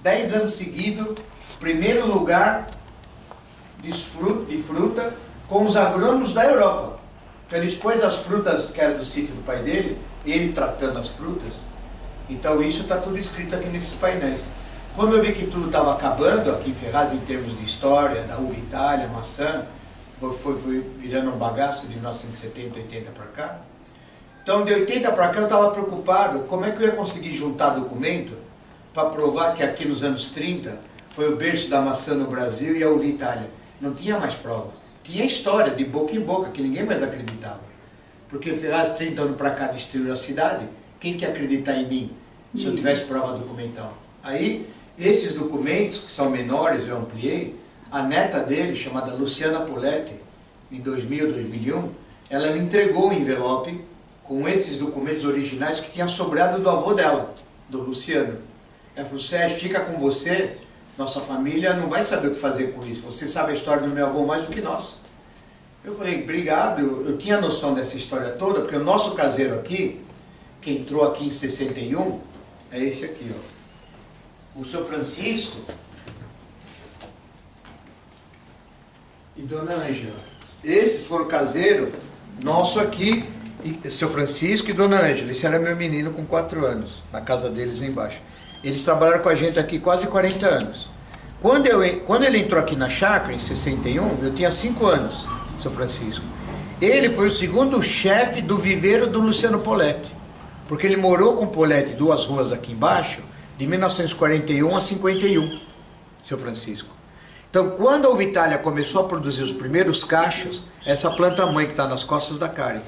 10 anos seguidos, primeiro lugar de fruta com os agrônomos da Europa. Então ele expôs as frutas que eram do sítio do pai dele, ele tratando as frutas. Então isso está tudo escrito aqui nesses painéis. Quando eu vi que tudo estava acabando aqui em Ferraz em termos de história, da uva Itália, maçã, foi virando um bagaço de 1970, 80 para cá. Então de 80 para cá eu estava preocupado como é que eu ia conseguir juntar documento para provar que aqui nos anos 30 foi o berço da maçã no Brasil e a uva Itália. Não tinha mais prova. Tinha história de boca em boca que ninguém mais acreditava. Porque Ferraz 30 anos para cá destruiu a cidade, quem que ia acreditar em mim se eu tivesse prova documental? Aí, esses documentos, que são menores, eu ampliei, a neta dele, chamada Luciana Poletti, em 2000, 2001, ela me entregou um envelope com esses documentos originais que tinha sobrado do avô dela, do Luciano. Ela falou, Sérgio, fica com você, nossa família não vai saber o que fazer com isso, você sabe a história do meu avô mais do que nós. Eu falei, obrigado, eu tinha noção dessa história toda, porque o nosso caseiro aqui, que entrou aqui em 61, é esse aqui, ó. O seu Francisco e Dona Ângela. Esses foram o caseiro nosso aqui, e seu Francisco e Dona Ângela. Esse era meu menino com 4 anos, na casa deles embaixo. Eles trabalharam com a gente aqui quase 40 anos. Quando ele entrou aqui na chácara, em 61, eu tinha 5 anos, seu Francisco. Ele foi o segundo chefe do viveiro do Luciano Poletti, porque ele morou com o Poletti 2 ruas aqui embaixo, de 1941 a 51, seu Francisco. Então, quando a Uva Itália começou a produzir os primeiros cachos, essa planta-mãe que está nas costas da Karen,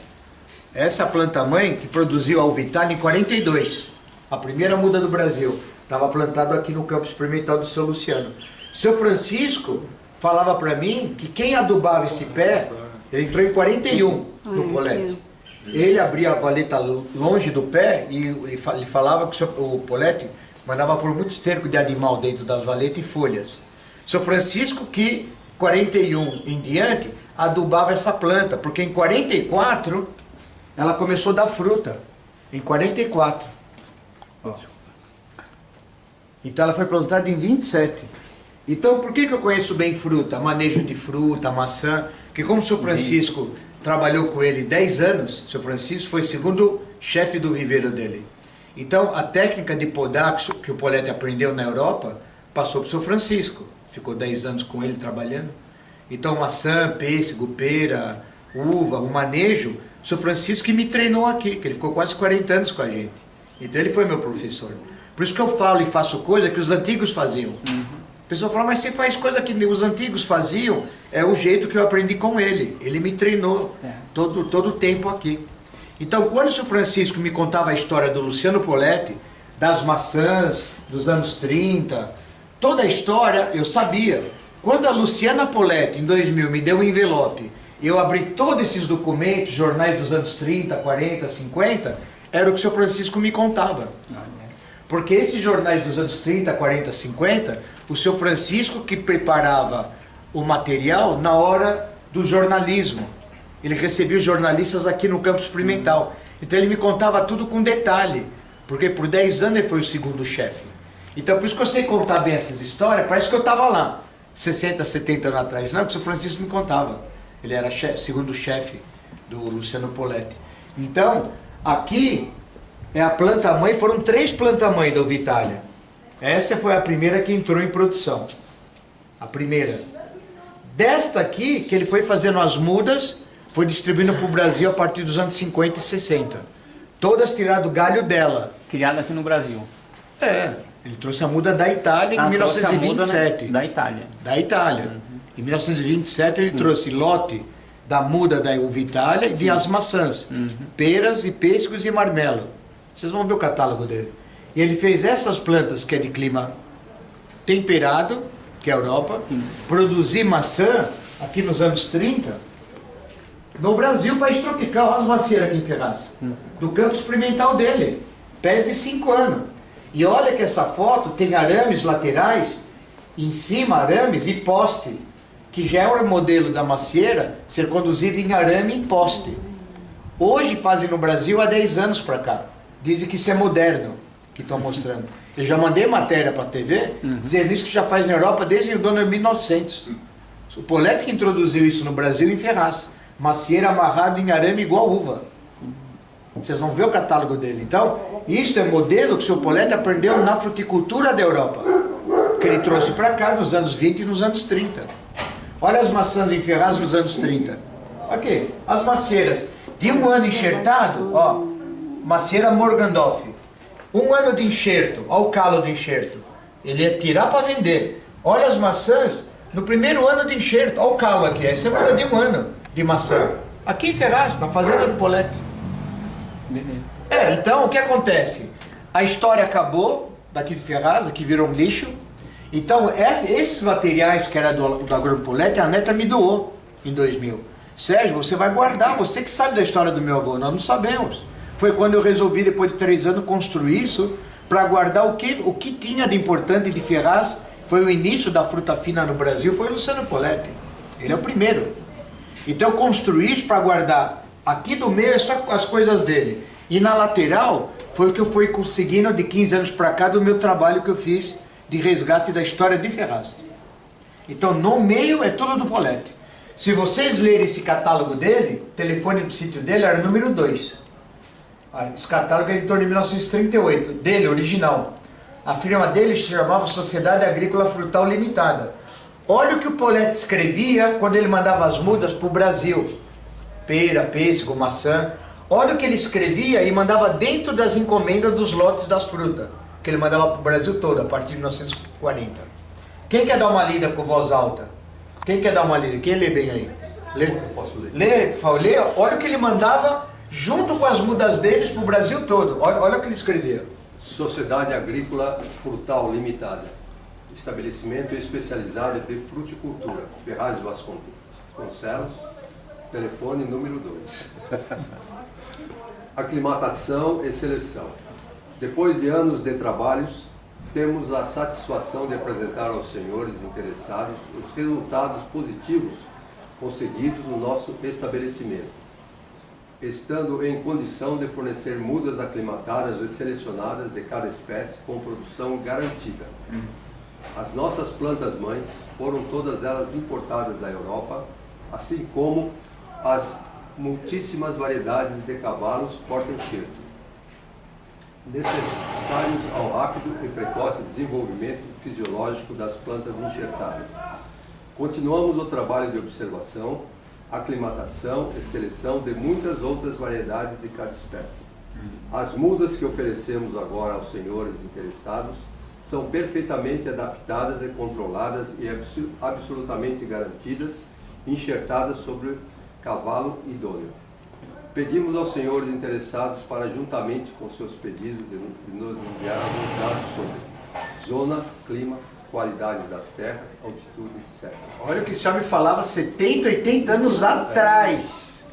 essa planta-mãe que produziu a Uva Itália em 42, a primeira muda do Brasil, estava plantado aqui no campo experimental do seu Luciano. Seu Francisco falava para mim que quem adubava esse pé, ele entrou em 41 no Poletti. Ele abria a valeta longe do pé e ele falava que o Poletti mandava por muito esterco de animal dentro das valetas e folhas. Seu Francisco que, 41 em diante, adubava essa planta, porque em 44 ela começou a dar fruta. Em 44. Ó. Então ela foi plantada em 27. Então por que eu conheço bem fruta? Manejo de fruta, maçã. Porque como o seu Francisco trabalhou com ele 10 anos, o seu Francisco foi segundo chefe do viveiro dele. Então a técnica de podar que o Poletti aprendeu na Europa, passou para o seu Francisco. Ficou 10 anos com ele trabalhando. Então maçã, pêssego, pera, uva, o manejo, o seu Francisco que me treinou aqui, que ele ficou quase 40 anos com a gente. Então ele foi meu professor. Por isso que eu falo e faço coisa que os antigos faziam. A pessoa fala, mas você faz coisa que os antigos faziam, é o jeito que eu aprendi com ele. Ele me treinou todo o tempo aqui. Então quando o seu Francisco me contava a história do Luciano Poletti, das maçãs, dos anos 30, toda a história eu sabia. Quando a Luciana Poletti, em 2000, me deu um envelope, eu abri todos esses documentos, jornais dos anos 30, 40, 50, era o que o seu Francisco me contava. Porque esses jornais dos anos 30, 40, 50, o seu Francisco que preparava o material na hora do jornalismo. Ele recebia os jornalistas aqui no campo experimental. Então ele me contava tudo com detalhe, porque por 10 anos ele foi o segundo chefe. Então por isso que eu sei contar bem essas histórias, parece que eu estava lá, 60, 70 anos atrás. Não, que o seu Francisco me contava. Ele era segundo chefe do Luciano Poletti. Então, aqui é a planta-mãe, foram 3 planta-mãe da Uva Itália. Essa foi a primeira que entrou em produção. A primeira. Desta aqui, que ele foi fazendo as mudas, foi distribuindo para o Brasil a partir dos anos 50 e 60. Todas tiradas do galho dela. Criada aqui no Brasil. É, ele trouxe a muda da Itália em 1927. Da Itália. Da Itália. Em 1927 ele trouxe lote da muda da Uva Itália e de as maçãs. Peras e pêssegos e marmelo. Vocês vão ver o catálogo dele. E ele fez essas plantas que é de clima temperado, que é a Europa, produzir maçã aqui nos anos 30, no Brasil, país tropical, olha as macieiras aqui em Ferraz, do campo experimental dele, pés de 5 anos. E olha que essa foto tem arames laterais, em cima arames e poste, que já é o modelo da macieira ser conduzido em arame e poste. Hoje fazem no Brasil há 10 anos para cá. Dizem que isso é moderno, que estão mostrando. Eu já mandei matéria para a TV, dizendo isso que já faz na Europa desde o ano 1900. O Poletti que introduziu isso no Brasil em Ferraz. Macieira amarrado em arame igual uva. Vocês vão ver o catálogo dele. Então, isso é modelo que o seu Poletti aprendeu na fruticultura da Europa, que ele trouxe para cá nos anos 20 e nos anos 30. Olha as maçãs em Ferraz nos anos 30. Aqui, as macieiras. De um ano enxertado, ó, macieira Morgandorf. Um ano de enxerto, olha o calo do enxerto. Ele ia tirar para vender. Olha as maçãs no primeiro ano de enxerto. Olha o calo aqui, isso é muda de um ano de maçã. Aqui em Ferraz, na fazenda do Poletti. Então o que acontece? A história acabou daqui de Ferraz, aqui virou um lixo. Então esses materiais que era do agrônomo Poletti, a neta me doou em 2000. Sérgio, você vai guardar, você que sabe da história do meu avô, nós não sabemos. Foi quando eu resolvi, depois de 3 anos, construir isso para guardar o que tinha de importante de Ferraz. Foi o início da fruta fina no Brasil, foi o Luciano Poletti. Ele é o primeiro. Então eu construí isso para guardar. Aqui do meio é só as coisas dele. E na lateral foi o que eu fui conseguindo de 15 anos para cá do meu trabalho que eu fiz de resgate da história de Ferraz. Então no meio é tudo do Poletti. Se vocês lerem esse catálogo dele, o telefone do sítio dele era o número 2. Esse catálogo é em torno de 1938, dele, original. A firma dele se chamava Sociedade Agrícola Frutal Limitada. Olha o que o Poletti escrevia quando ele mandava as mudas para o Brasil. Pera, pêssego, maçã. Olha o que ele escrevia e mandava dentro das encomendas dos lotes das frutas, que ele mandava para o Brasil todo, a partir de 1940. Quem quer dar uma lida com voz alta? Quem quer dar uma lida? Quem lê bem aí? Lê? Eu posso ler. Lê. Olha o que ele mandava junto com as mudas deles para o Brasil todo. Olha o que ele escrevia. Sociedade Agrícola Frutal Limitada. Estabelecimento especializado de fruticultura. Ferraz Vasconcelos. Telefone número 2. Aclimatação e seleção. Depois de anos de trabalhos, temos a satisfação de apresentar aos senhores interessados os resultados positivos conseguidos no nosso estabelecimento, estando em condição de fornecer mudas aclimatadas e selecionadas de cada espécie com produção garantida. As nossas plantas-mães foram todas elas importadas da Europa, assim como as muitíssimas variedades de cavalos porta-enxerto, necessários ao rápido e precoce desenvolvimento fisiológico das plantas enxertadas. Continuamos o trabalho de observação, aclimatação e seleção de muitas outras variedades de cada espécie. As mudas que oferecemos agora aos senhores interessados são perfeitamente adaptadas e controladas e absolutamente garantidas, enxertadas sobre cavalo idôneo. Pedimos aos senhores interessados para, juntamente com seus pedidos, de nos enviar alguns dados sobre zona, clima, qualidade das terras, altitude, etc. Olha o que o senhor me falava 70, 80 anos atrás.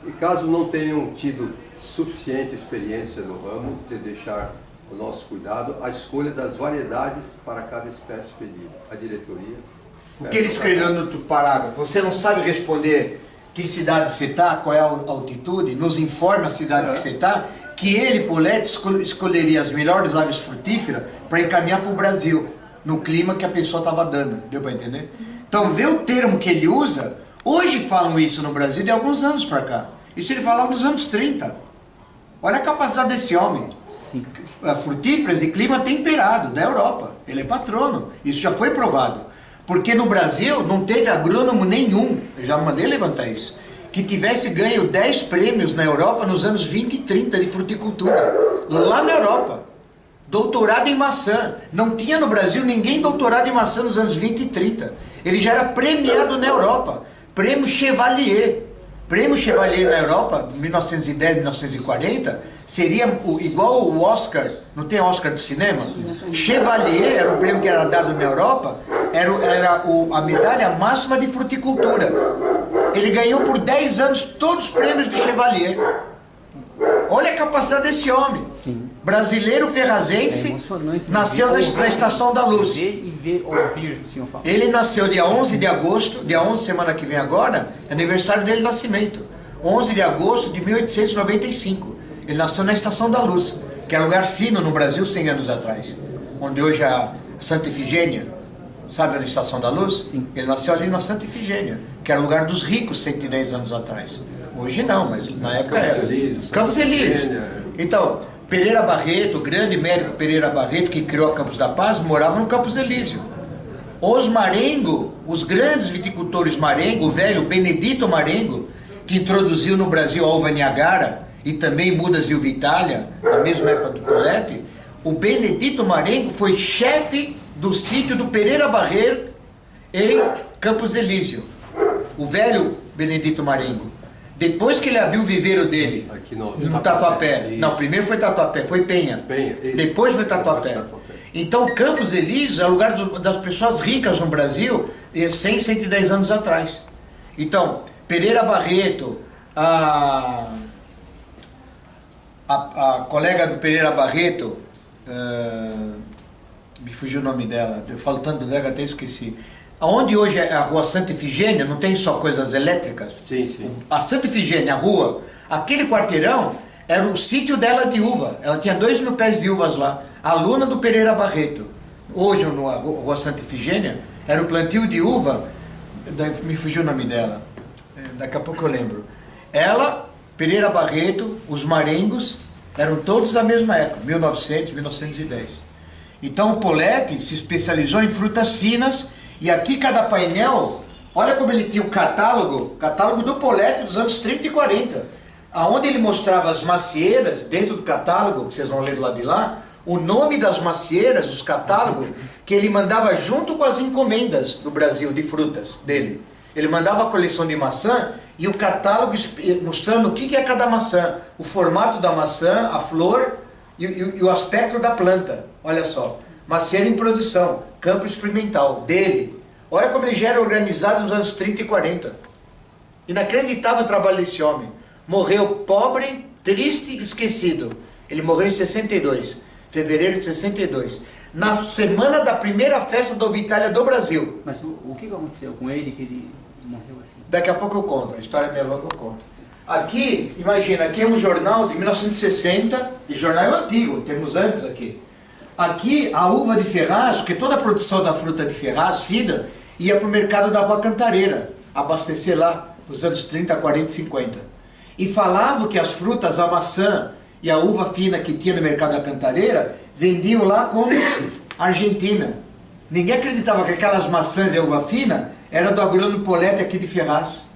E caso não tenham tido suficiente experiência no ramo, de deixar o nosso cuidado a escolha das variedades para cada espécie pedida. A diretoria... O que ele escreveu no outro parágrafo? Você não sabe responder que cidade você está, qual é a altitude, nos informe a cidade que você está, que ele, Poletti, escolheria as melhores aves frutíferas para encaminhar para o Brasil, no clima que a pessoa estava dando. Deu para entender? Então, vê o termo que ele usa. Hoje falam isso no Brasil de alguns anos para cá. Isso ele falava nos anos 30. Olha a capacidade desse homem. Sim. Frutíferas de clima temperado, da Europa. Ele é patrono. Isso já foi provado. Porque no Brasil não teve agrônomo nenhum, eu já mandei levantar isso, que tivesse ganho 10 prêmios na Europa nos anos 20 e 30 de fruticultura. Lá na Europa. Doutorado em maçã. Não tinha no Brasil ninguém doutorado em maçã nos anos 20 e 30. Ele já era premiado na Europa. Prêmio Chevalier. Prêmio Chevalier na Europa, 1910, 1940, seria igual o Oscar, não tem Oscar do cinema? Chevalier era um prêmio que era dado na Europa, era a medalha máxima de fruticultura. Ele ganhou por 10 anos todos os prêmios de Chevalier. Olha a capacidade desse homem. Sim. Brasileiro ferrazense, nasceu na Estação da Luz. Ele nasceu dia 11 de agosto, dia 11, semana que vem agora, é aniversário dele de nascimento. 11 de agosto de 1895. Ele nasceu na Estação da Luz. que era lugar fino no Brasil 100 anos atrás, onde hoje a Santa Ifigênia, sabe a Estação da Luz? Sim. Ele nasceu ali na Santa Ifigênia, que era lugar dos ricos 110 anos atrás. Hoje não, mas na época era. Campos Elíseos. Então, Pereira Barreto, o grande médico Pereira Barreto, que criou a Campos da Paz, morava no Campos Elíseo. Os Marengo, os grandes viticultores Marengo, o velho Benedito Marengo, que introduziu no Brasil a uva Niagara e também mudas de uva Itália, na mesma época do Poletti, o Benedito Marengo foi chefe do sítio do Pereira Barreto em Campos Elíseo. O velho Benedito Marengo. Depois que ele abriu o viveiro dele, aqui no Tatuapé. Não, primeiro foi Tatuapé, foi Penha. Depois foi Tatuapé. Então Campos Elíseo é o lugar das pessoas ricas no Brasil 100, 110 anos atrás. Então, Pereira Barreto, a colega do Pereira Barreto, me fugiu o nome dela, eu falo tanto dela, até esqueci. Onde hoje é a rua Santa Ifigênia, não tem só coisas elétricas? Sim, sim. A Santa Ifigênia, a rua, aquele quarteirão era o sítio dela de uva. Ela tinha 2.000 pés de uvas lá. Aluna do Pereira Barreto. Hoje, na rua Santa Ifigênia, era o plantio de uva. Me fugiu o nome dela. Daqui a pouco eu lembro. Ela, Pereira Barreto, os Marengos, eram todos da mesma época, 1900, 1910. Então o Poletti se especializou em frutas finas. E aqui cada painel, olha como ele tinha o catálogo do Poletti dos anos 30 e 40, aonde ele mostrava as macieiras, dentro do catálogo, que vocês vão ler lá de lá, o nome das macieiras, os catálogos, que ele mandava junto com as encomendas do Brasil de frutas dele. Ele mandava a coleção de maçã e o catálogo mostrando o que é cada maçã, o formato da maçã, a flor e o aspecto da planta. Olha só, macieira em produção, campo experimental, dele. Olha como ele já era organizado nos anos 30 e 40. Inacreditável o trabalho desse homem. Morreu pobre, triste e esquecido. Ele morreu em 62, fevereiro de 62. Na semana da primeira festa da Uva Itália do Brasil. Mas o que aconteceu com ele que ele morreu assim? Daqui a pouco eu conto, a história é meio longa, eu conto. Aqui, imagina, aqui é um jornal de 1960, e jornal é antigo, temos antes aqui. Aqui, a uva de Ferraz, porque toda a produção da fruta de Ferraz, fina, ia para o mercado da Rua Cantareira, abastecer lá, nos anos 30, 40 e 50. E falavam que as frutas, a maçã e a uva fina que tinha no mercado da Cantareira, vendiam lá como Argentina. Ninguém acreditava que aquelas maçãs e a uva fina eram do agrônomo Poletti aqui de Ferraz.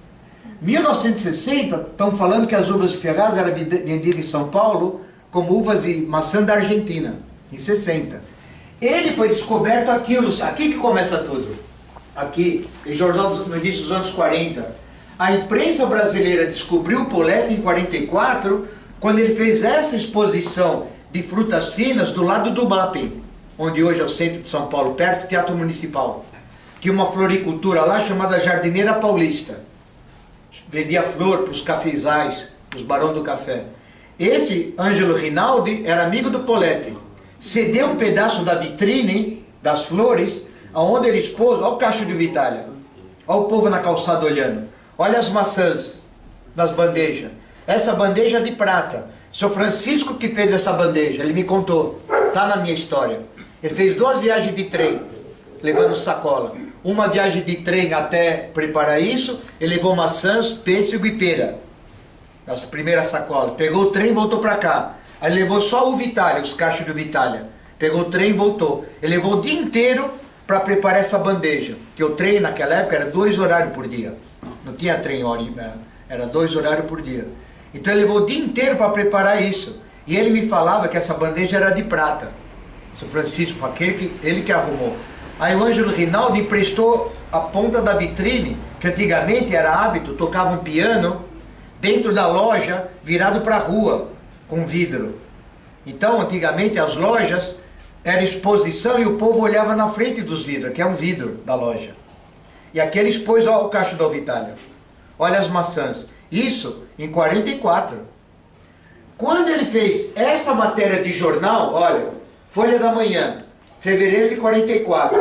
1960, estão falando que as uvas de Ferraz eram vendidas em São Paulo como uvas e maçã da Argentina. Em 60. Ele foi descoberto aqui que começa tudo. Aqui, em jornal no início dos anos 40. A imprensa brasileira descobriu o Poletti em 44, quando ele fez essa exposição de frutas finas do lado do MAP, onde hoje é o centro de São Paulo, perto do Teatro Municipal. Tinha uma floricultura lá chamada Jardineira Paulista. Vendia flor para os cafezais, para os barões do café. Esse Ângelo Rinaldi era amigo do Poletti. Cedeu um pedaço da vitrine das flores, aonde ele expôs, olha o cacho de Vitália, olha o povo na calçada olhando, olha as maçãs nas bandejas, essa bandeja de prata, seu Francisco que fez essa bandeja, ele me contou, está na minha história, ele fez 2 viagens de trem, levando sacola, uma viagem de trem até preparar isso, ele levou maçãs, pêssego e pera, nossa primeira sacola, pegou o trem e voltou para cá. Aí levou só o Vitália, os cachos do Vitália. Pegou o trem e voltou. Ele levou o dia inteiro para preparar essa bandeja. Porque o trem naquela época era 2 horários por dia. Não tinha trem hora, era 2 horários por dia. Então ele levou o dia inteiro para preparar isso. E ele me falava que essa bandeja era de prata. São Francisco, ele que arrumou. Aí o Ângelo Rinaldi emprestou a ponta da vitrine, que antigamente era hábito, tocava um piano dentro da loja, virado para a rua, com vidro. Então, antigamente, as lojas era exposição e o povo olhava na frente dos vidros, que é um vidro da loja. E aqui ele expôs, olha o cacho da Uva Itália. Olha as maçãs. Isso em 44. Quando ele fez esta matéria de jornal, olha, Folha da Manhã, fevereiro de 44,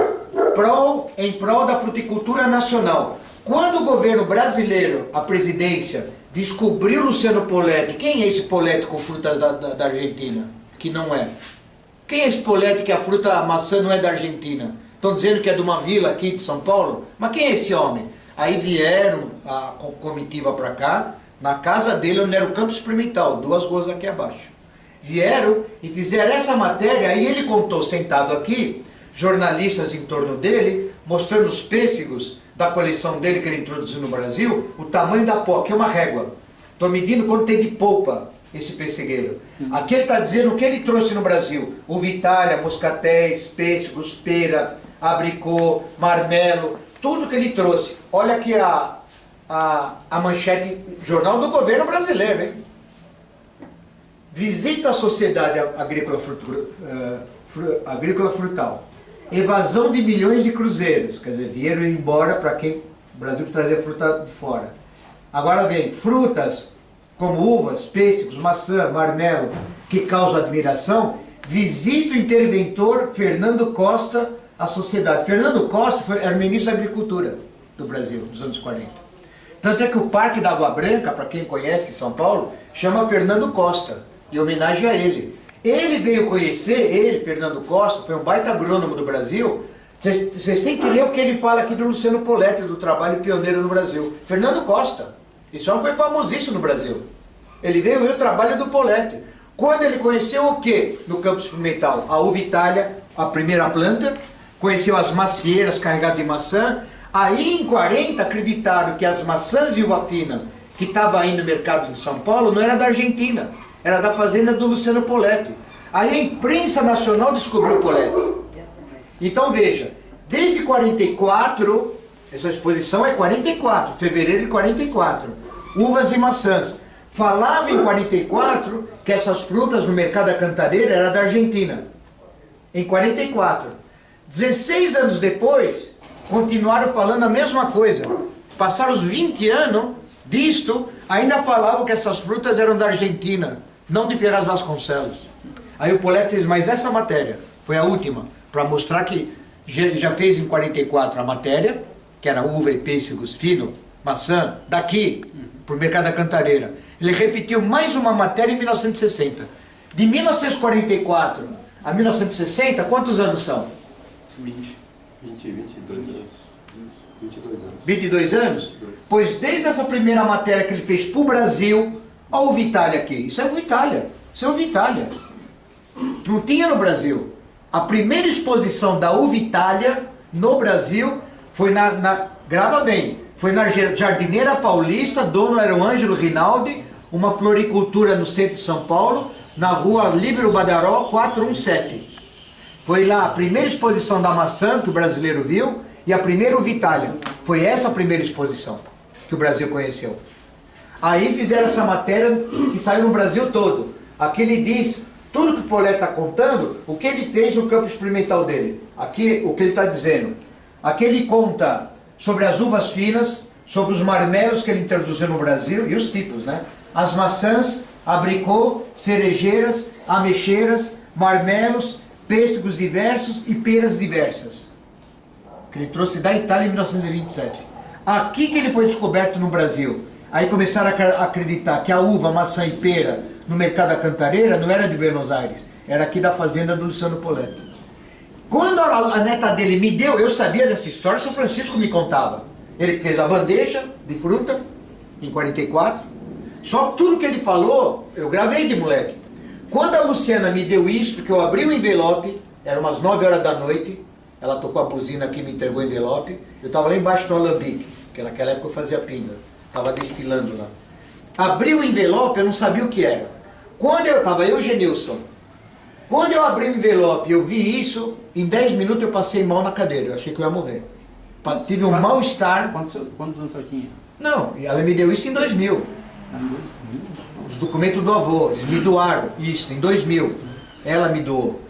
em prol da fruticultura nacional. Quando o governo brasileiro, a presidência, descobriu Luciano Poletti, quem é esse Poletti com frutas da Argentina? que não é. Quem é esse Poletti que a fruta, a maçã não é da Argentina? Estão dizendo que é de uma vila aqui de São Paulo? Mas quem é esse homem? Aí vieram a comitiva para cá, na casa dele, onde era o campo experimental, 2 ruas aqui abaixo. Vieram e fizeram essa matéria, aí ele contou sentado aqui, jornalistas em torno dele, mostrando os pêssegos da coleção dele que ele introduziu no Brasil, o tamanho da pó, que é uma régua. Estou medindo quanto tem de polpa esse pessegueiro. Sim. Aqui ele está dizendo o que ele trouxe no Brasil. Uva Itália, moscatéis, pêssegos, pera, abricô, marmelo, tudo que ele trouxe. Olha aqui a manchete, jornal do governo brasileiro, hein? Visita a Sociedade Agrícola Frutal. Evasão de milhões de cruzeiros. Quer dizer, vieram embora para quem o Brasil trazia fruta de fora. Agora vem, frutas como uvas, pêssegos, maçã, marmelo, que causam admiração. Visita o interventor Fernando Costa à sociedade. Fernando Costa era o ministro da Agricultura do Brasil, dos anos 40. Tanto é que o Parque da Água Branca, para quem conhece São Paulo, chama Fernando Costa, em homenagem a ele. Ele veio conhecer, Fernando Costa, foi um baita agrônomo do Brasil. Vocês têm que ler o que ele fala aqui do Luciano Poletti, do trabalho pioneiro no Brasil. Fernando Costa, esse homem foi famosíssimo no Brasil. Ele veio ver o trabalho do Poletti. Quando ele conheceu o que no campo experimental? A uva Itália, a primeira planta, conheceu as macieiras carregadas de maçã. Aí em 40 acreditaram que as maçãs de uva fina que estavam aí no mercado de São Paulo não era da Argentina, era da fazenda do Luciano Poletti. Aí a imprensa nacional descobriu o Poletti. Então veja, desde 44, essa exposição é 44, fevereiro de 44, uvas e maçãs. Falava em 44 que essas frutas no mercado da Cantareira era da Argentina. Em 44. 16 anos depois, continuaram falando a mesma coisa. Passaram os 20 anos disto, ainda falavam que essas frutas eram da Argentina, não de Ferraz Vasconcelos. Aí o Poletti fez mais essa matéria, foi a última, para mostrar que já fez em 44 a matéria, que era uva e pêssegos fino, maçã, daqui, para o mercado da Cantareira. Ele repetiu mais uma matéria em 1960. De 1944 a 1960, quantos anos são? 22 anos. 22 anos? Pois desde essa primeira matéria que ele fez para o Brasil, a uva Itália aqui. Isso é uva Itália. Isso é uva Itália. Não tinha no Brasil. A primeira exposição da uva Itália no Brasil foi grava bem, foi na Jardineira Paulista, dono era o Ângelo Rinaldi, uma floricultura no centro de São Paulo, na rua Líbero Badaró 417. Foi lá a primeira exposição da maçã que o brasileiro viu e a primeira uva Itália. Foi essa a primeira exposição que o Brasil conheceu. Aí fizeram essa matéria que saiu no Brasil todo. Aqui ele diz tudo que o Poletti está contando, o que ele fez no campo experimental dele. Aqui o que ele está dizendo. Aqui ele conta sobre as uvas finas, sobre os marmelos que ele introduziu no Brasil e os tipos, né? As maçãs, abricô, cerejeiras, ameixeiras, marmelos, pêssegos diversos e peras diversas. Que ele trouxe da Itália em 1927. Aqui que ele foi descoberto no Brasil. Aí começaram a acreditar que a uva, maçã e pera no mercado da Cantareira não era de Buenos Aires, era aqui da fazenda do Luciano Poletti. Quando a neta dele me deu, eu sabia dessa história, o São Francisco me contava. Ele fez a bandeja de fruta em 44. Só tudo que ele falou, eu gravei de moleque. Quando a Luciana me deu isso, que eu abri o envelope, era umas 9 horas da noite, ela tocou a buzina aqui e me entregou o envelope, eu estava lá embaixo no alambique, porque naquela época eu fazia pinga, estava destilando lá. Abri o envelope, eu não sabia o que era. Quando eu estava, eu, Genilson, quando eu abri o envelope e eu vi isso, em 10 minutos eu passei mal na cadeira, eu achei que eu ia morrer. Tive um mal-estar. Quantos anos você tinha? Não, e ela me deu isso em 2000. Os documentos do avô, eles me doaram isso em 2000. Ela me doou.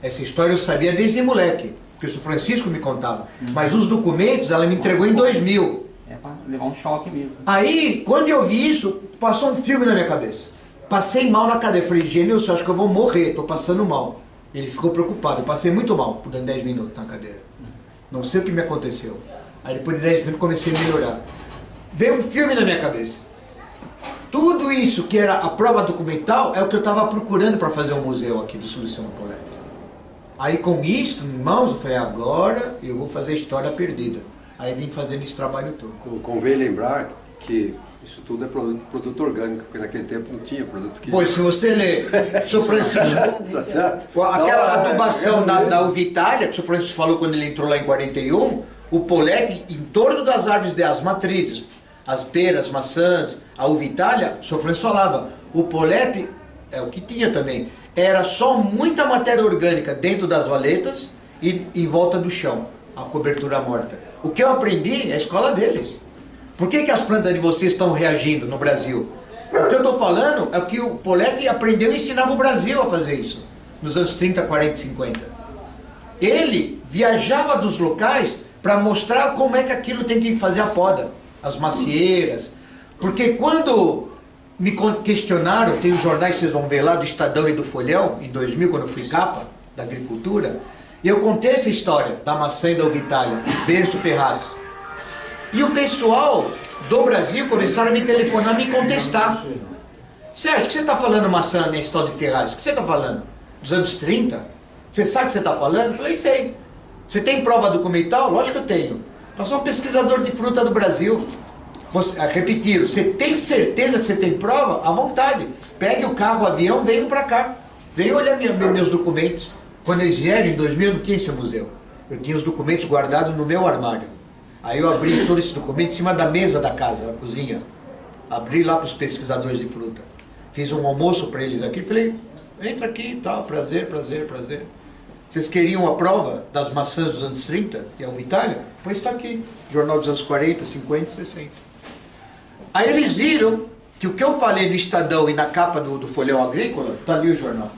Essa história eu sabia desde moleque, porque o São Francisco me contava. Mas os documentos ela me entregou em 2000. É pra levar um choque mesmo. Aí, quando eu vi isso, passou um filme na minha cabeça. Passei mal na cadeira. Falei, Genilson, acho que eu vou morrer, estou passando mal. Ele ficou preocupado. Eu passei muito mal por 10 minutos na cadeira. Não sei o que me aconteceu. Aí depois de 10 minutos comecei a melhorar. Veio um filme na minha cabeça. Tudo isso que era a prova documental é o que eu estava procurando para fazer um museu aqui do Luciano Poletti. Aí com isso, em mãos, eu falei, agora eu vou fazer a história perdida. Aí vim fazendo esse trabalho todo. Convém lembrar que isso tudo é produto orgânico, porque naquele tempo não tinha produto químico. Pois, se você ler, Sr. Francisco, Tá certo? aquela adubação da uva Itália, que o Sr. Francisco falou quando ele entrou lá em 41, o Poletti, em torno das árvores das matrizes, as peras, maçãs, a uva Itália, o Sr. Francisco falava, o Poletti, é o que tinha também, era só muita matéria orgânica dentro das valetas e em volta do chão, a cobertura morta. O que eu aprendi é a escola deles. Por que as plantas de vocês estão reagindo no Brasil? O que eu estou falando é que o Poletti aprendeu e ensinava o Brasil a fazer isso, nos anos 30, 40 e 50. Ele viajava dos locais para mostrar como é que aquilo tem que fazer a poda, as macieiras. Porque quando me questionaram, tem os jornais que vocês vão ver lá, do Estadão e do Folhão, em 2000, quando eu fui capa da agricultura, e eu contei essa história da maçã e da uva Itália, berço Ferraz. E o pessoal do Brasil começaram a me telefonar, me contestar. Sérgio, o que você está falando maçã nesse tal de Ferraz? O que você está falando? Dos anos 30? Você sabe o que você está falando? Eu falei, sei. Você tem prova documental? Lógico que eu tenho. Nós somos pesquisadores de fruta do Brasil. Repetiram, você tem certeza que você tem prova? À vontade. Pegue o carro, o avião, venham para cá. Venham olhar meus documentos. Quando eles vieram em 2000, não tinha esse museu. Eu tinha os documentos guardados no meu armário. Aí eu abri todo esse documento em cima da mesa da casa, na cozinha. Abri lá para os pesquisadores de fruta. Fiz um almoço para eles aqui. Falei, entra aqui e tal, prazer, prazer, prazer. Vocês queriam a prova das maçãs dos anos 30 e a uva Itália? Pois está aqui. Jornal dos anos 40, 50 e 60. Aí eles viram que o que eu falei no Estadão e na capa do Folhão Agrícola, está ali o jornal.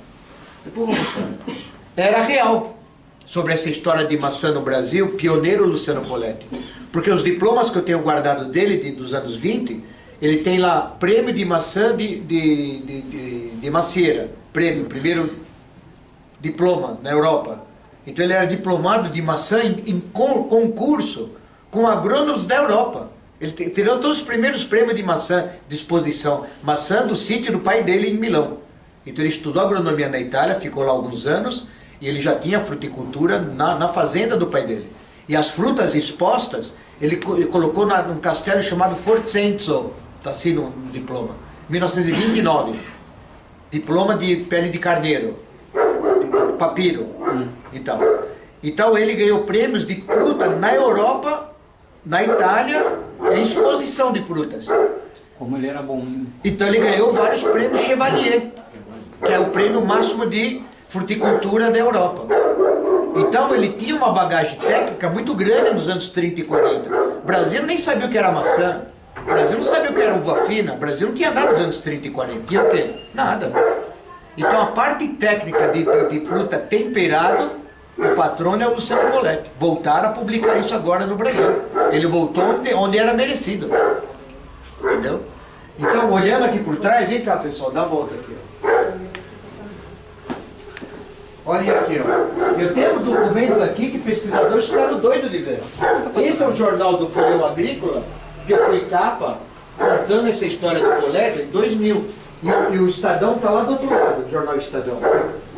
Depois eu vou mostrar. Era real. Sobre essa história de maçã no Brasil, pioneiro Luciano Poletti. Porque os diplomas que eu tenho guardado dele, dos anos 20, ele tem lá prêmio de maçã de macieira. Prêmio, primeiro diploma na Europa. Então ele era diplomado de maçã em concurso com agrônomos da Europa. Ele tirou todos os primeiros prêmios de maçã de exposição. Maçã do sítio do pai dele em Milão. Então ele estudou agronomia na Itália, ficou lá alguns anos. E ele já tinha fruticultura na fazenda do pai dele. E as frutas expostas, ele colocou num castelo chamado Forzenzo, está assim no diploma, 1929. Diploma de pele de carneiro, de papiro. Então ele ganhou prêmios de fruta na Europa, na Itália, em exposição de frutas. Como ele era bom. Então ele ganhou vários prêmios Chevalier, que é o prêmio máximo de fruticultura da Europa. Então ele tinha uma bagagem técnica muito grande nos anos 30 e 40. O Brasil nem sabia o que era maçã. O Brasil não sabia o que era uva fina. O Brasil não tinha nada nos anos 30 e 40. Tinha o quê? Nada. Então a parte técnica de fruta temperado, o patrono é o Luciano Poletti. Voltaram a publicar isso agora no Brasil. Ele voltou onde era merecido. Entendeu? Então olhando aqui por trás, vem cá pessoal, dá a volta aqui. Olha aqui, ó. Eu tenho documentos aqui que pesquisadores ficaram doidos de ver. Esse é o jornal do Folhão Agrícola, que eu fui capa, contando essa história do Poletti em 2000. E o Estadão está lá do outro lado, o jornal Estadão.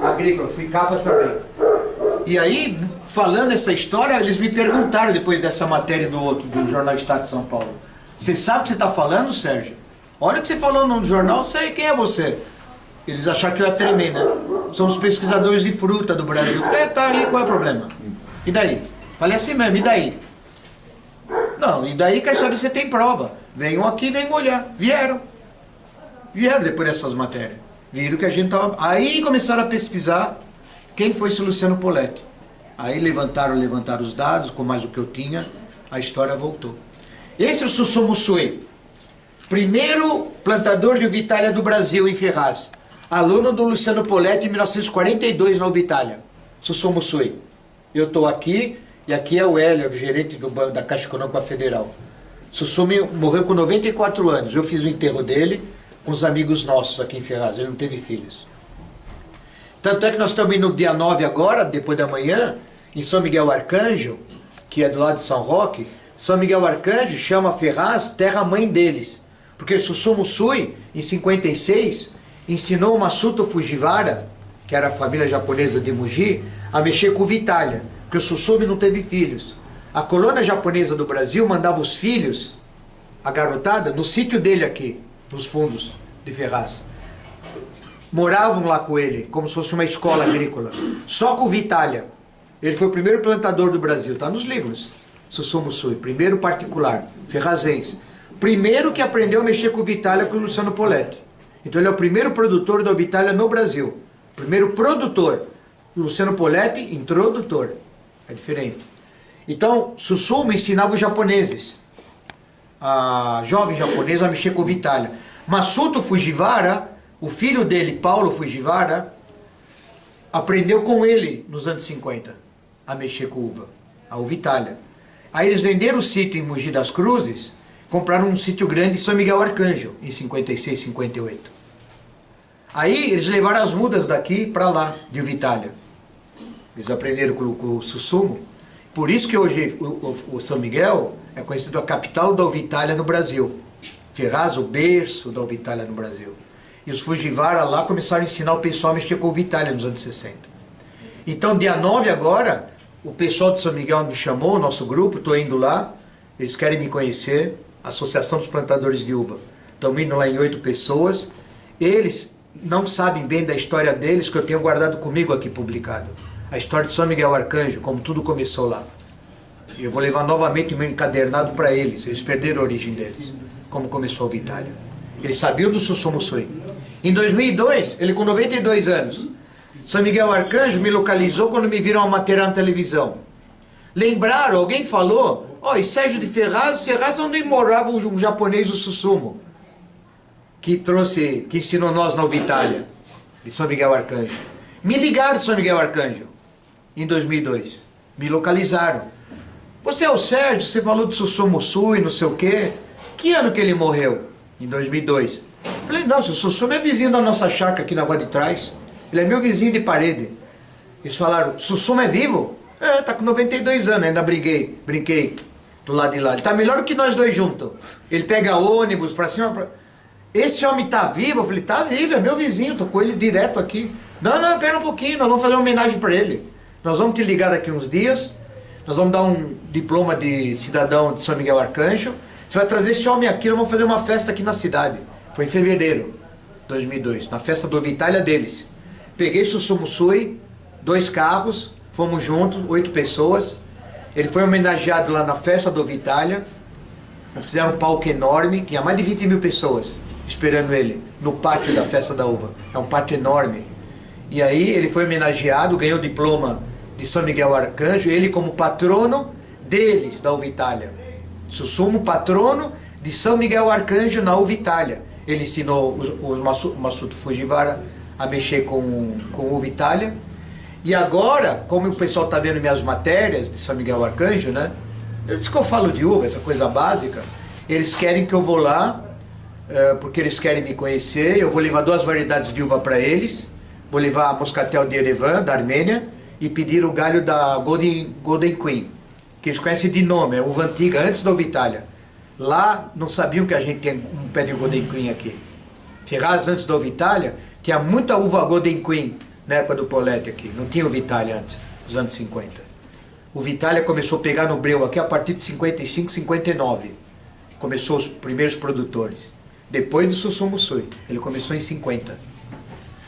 Agrícola, fui capa também. E aí, falando essa história, eles me perguntaram depois dessa matéria do jornal Estado de São Paulo. Você sabe o que você está falando, Sérgio? Olha o que você falou no jornal, sei quem é você. Eles acharam que eu ia tremer, né? Somos pesquisadores de fruta do Brasil. Eu falei, tá aí, qual é o problema? E daí? Falei assim mesmo, e daí? Não, e daí quer saber se tem prova. Venham aqui, venham olhar. Vieram depois dessas matérias. Viram que a gente tava... Aí começaram a pesquisar quem foi esse Luciano Poletti. Aí levantaram os dados, com mais o que eu tinha, a história voltou. Esse é o Sussum Mussue, primeiro plantador de uva Itália do Brasil em Ferraz. Aluno do Luciano Poletti em 1942 na uva Itália. Sussum Mussue. Eu estou aqui, e aqui é o Hélio, o gerente da Caixa Econômica Federal. Sussum morreu com 94 anos. Eu fiz o enterro dele com os amigos nossos aqui em Ferraz. Ele não teve filhos. Tanto é que nós estamos indo no dia 9 agora, depois da manhã, em São Miguel Arcanjo, que é do lado de São Roque. São Miguel Arcanjo chama Ferraz terra-mãe deles. Porque Susumu Sui, em 56, ensinou o Masuto Fujiwara, que era a família japonesa de Muji, a mexer com o Vitalia, porque o Susumu não teve filhos. A colônia japonesa do Brasil mandava os filhos, a garotada, no sítio dele aqui, nos fundos de Ferraz. Moravam lá com ele, como se fosse uma escola agrícola. Só com o Vitalia. Ele foi o primeiro plantador do Brasil, está nos livros. Susumu Sui, primeiro particular, ferrazense. Primeiro que aprendeu a mexer com o Vitalia com o Luciano Poletti. Então ele é o primeiro produtor do Vitalia no Brasil. Primeiro produtor. Luciano Poletti, introdutor. É diferente. Então, Susumu ensinava os japoneses, a jovem japonesa, a mexer com o Vitalia. Masuto Fujiwara, o filho dele, Paulo Fujiwara, aprendeu com ele nos anos 50 a mexer com uva, a Vitalia. Aí eles venderam o sítio em Mogi das Cruzes, compraram um sítio grande em São Miguel Arcanjo, em 56, 58. Aí eles levaram as mudas daqui para lá, de Vitalia. Eles aprenderam com o Susumu. Por isso que hoje o São Miguel é conhecido a capital da Vitalia no Brasil. Ferraz, o berço da Vitalia no Brasil. E os Fujiwara lá começaram a ensinar o pessoal a mexer com o Vitalia nos anos 60. Então, dia 9 agora, o pessoal de São Miguel me chamou, o nosso grupo, estou indo lá, eles querem me conhecer, Associação dos Plantadores de Uva. Estamos indo lá em 8 pessoas. Eles não sabem bem da história deles, que eu tenho guardado comigo aqui publicado. A história de São Miguel Arcanjo, como tudo começou lá. E eu vou levar novamente o meu encadernado para eles. Eles perderam a origem deles, como começou a Vitalia. Eles sabiam do Susumu Sui. Em 2002, ele com 92 anos, São Miguel Arcanjo me localizou quando me viram uma matéria na televisão. Lembraram, alguém falou, e Sérgio de Ferraz onde morava um japonês, o Susumu, que ensinou nós na Vitalia, de São Miguel Arcanjo. Me ligaram de São Miguel Arcanjo, em 2002. Me localizaram. Você é o Sérgio, você falou do Susumu Sui, não sei o quê. Que ano que ele morreu? Em 2002. Falei, não, o Susumu é vizinho da nossa chácara aqui na rua de trás. Ele é meu vizinho de parede. Eles falaram, Susumu é vivo? É, tá com 92 anos, ainda brinquei do lado de lá. Ele tá melhor do que nós dois juntos. Ele pega ônibus pra cima. Esse homem tá vivo? Eu falei, tá vivo, é meu vizinho, tô com ele direto aqui. Não, pera um pouquinho, nós vamos fazer uma homenagem pra ele. Nós vamos te ligar daqui uns dias, nós vamos dar um diploma de cidadão de São Miguel Arcanjo. Você vai trazer esse homem aqui, nós vamos fazer uma festa aqui na cidade. Foi em fevereiro de 2002, na festa do Vitalia deles. Peguei Susumu Sui, 2 carros, fomos juntos, 8 pessoas. Ele foi homenageado lá na festa do Vitalia. Fizeram um palco enorme, tinha mais de 20 mil pessoas esperando ele, no pátio da festa da uva. É um pátio enorme. E aí ele foi homenageado, ganhou o diploma de São Miguel Arcanjo, ele como patrono deles, da Vitalia. Susumu, patrono de São Miguel Arcanjo na Vitalia. Ele ensinou os Masuto Fujiwara a mexer com o Vitalia. E agora, como o pessoal está vendo minhas matérias de São Miguel Arcanjo, né? Eu disse que eu falo de uva, essa coisa básica. Eles querem que eu vou lá, porque eles querem me conhecer. Eu vou levar 2 variedades de uva para eles. Vou levar a Moscatel de Yerevan, da Armênia, e pedir o galho da Golden Queen, que eles conhecem de nome, é uva antiga, antes da Vitalia. Lá não sabiam que a gente tem um pé de Golden Queen aqui. Ferraz, antes da Vitalia, tinha muita uva Golden Queen na época do Poletti aqui. Não tinha o Vitalia antes, nos anos 50. O Vitalia começou a pegar no breu aqui a partir de 55, 59. Começou os primeiros produtores. Depois do Susumu Sui. Ele começou em 50.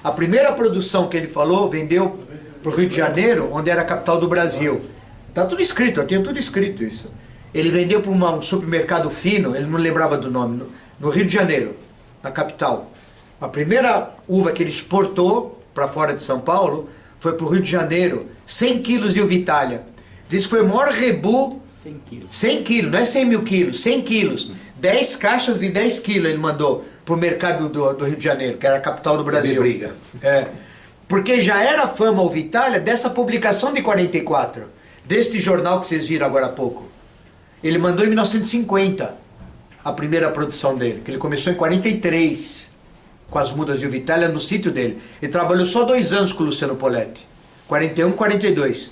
A primeira produção que ele falou, vendeu para o Rio de Janeiro, onde era a capital do Brasil. Está tudo escrito, eu tenho tudo escrito isso. Ele vendeu para um supermercado fino, ele não lembrava do nome, no Rio de Janeiro, na capital. A primeira uva que ele exportou para fora de São Paulo foi para o Rio de Janeiro, 100 quilos de Vitalia. Diz que foi o maior rebu. 100 quilos. 100 quilos, não é 100 mil quilos, 100 quilos. 10 caixas de 10 quilos ele mandou para o mercado do Rio de Janeiro, que era a capital do Brasil. Briga. É, porque já era fama o Vitalia dessa publicação de 44, deste jornal que vocês viram agora há pouco. Ele mandou em 1950 a primeira produção dele, que ele começou em 43 com as mudas de Vitalia no sítio dele. Ele trabalhou só 2 anos com o Luciano Poletti, 41 e 42.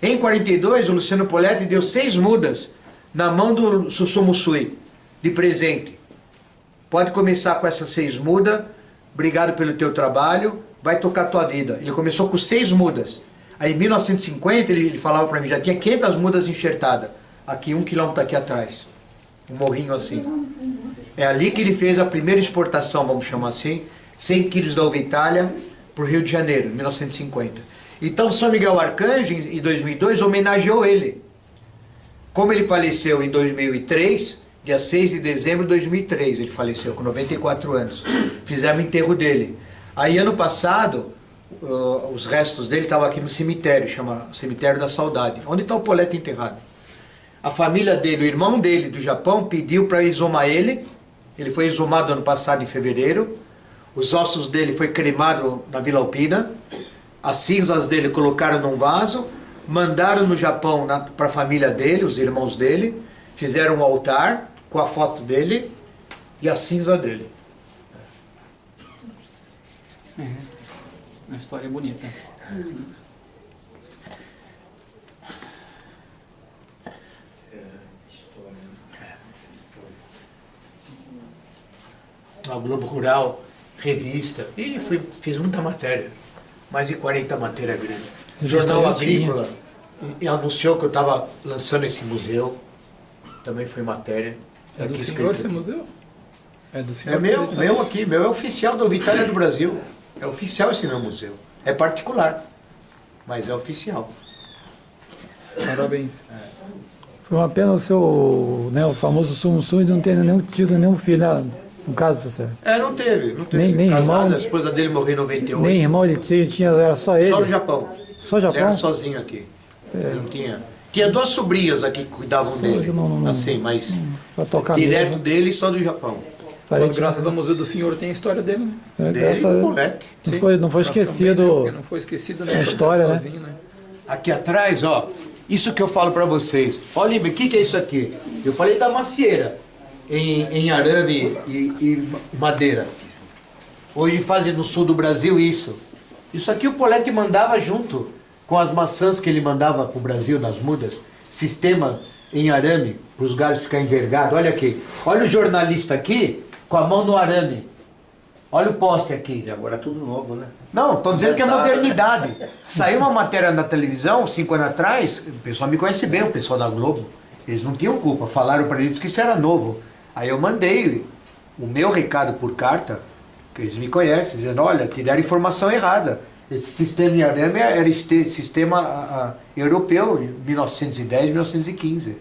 Em 42 o Luciano Poletti deu 6 mudas na mão do Susumu Sui, de presente. pode começar com essas 6 mudas, obrigado pelo teu trabalho, vai tocar a tua vida. Ele começou com 6 mudas. Aí em 1950 ele falava para mim, já tinha 500 mudas enxertadas. Aqui, 1 quilômetro aqui atrás. Um morrinho assim. É ali que ele fez a primeira exportação, vamos chamar assim, 100 quilos da uva Itália para o Rio de Janeiro, em 1950. Então São Miguel Arcanjo, em 2002, homenageou ele. Como ele faleceu em 2003, dia 6 de dezembro de 2003, ele faleceu com 94 anos. Fizemos o enterro dele. Aí ano passado, os restos dele estavam aqui no cemitério, chama Cemitério da Saudade, onde está o Poletti enterrado. A família dele, o irmão dele do Japão, pediu para exumar ele. Ele foi exumado ano passado, em fevereiro. Os ossos dele foi cremado na Vila Alpina. As cinzas dele colocaram num vaso. Mandaram no Japão para a família dele, os irmãos dele. Fizeram um altar com a foto dele e a cinza dele. Uma história bonita. A Globo Rural, revista, e fiz muita matéria, mais de 40 matérias grandes. Jornal Agrícola, e anunciou que eu estava lançando esse museu, também foi matéria. É do senhor esse museu? É do senhor? É meu aqui, meu é oficial da Vitória do Brasil, é oficial esse meu museu, é particular, mas é oficial. Parabéns. Foi uma pena o seu, né, o famoso Sum de não ter tido nenhum filho, no caso, você. Não teve. Nem Casado, irmão? a esposa dele morreu em 98. Nem irmão ele tinha, era só ele? Só no Japão. Só Japão? Ele era sozinho aqui. Ele não tinha. Tinha 2 sobrinhas aqui que cuidavam dele. Assim, mas pra tocar direto mesmo. dele só do Japão. Mas graças ao museu do senhor tem a história dele, né? Dele, moleque. Não foi esquecido. Porque não foi esquecido, né? A história, né? Sozinho, né? Aqui atrás, ó, isso que eu falo pra vocês. Olha, o que é isso aqui? Eu falei da macieira, em arame e madeira. Hoje fazem no sul do Brasil isso. Isso aqui o Poletti mandava junto com as maçãs que ele mandava pro Brasil nas mudas. Sistema em arame, para os galhos ficarem envergados. Olha aqui. Olha o jornalista aqui com a mão no arame. Olha o poste aqui. E agora é tudo novo, né? Não, estou dizendo que é modernidade. Saiu uma matéria na televisão, 5 anos atrás, o pessoal me conhece bem, o pessoal da Globo. Eles não tinham culpa, falaram para eles que isso era novo. Aí eu mandei o meu recado por carta, que eles me conhecem, dizendo, olha, te deram informação errada. Esse sistema em arame era sistema europeu, de 1910, 1915.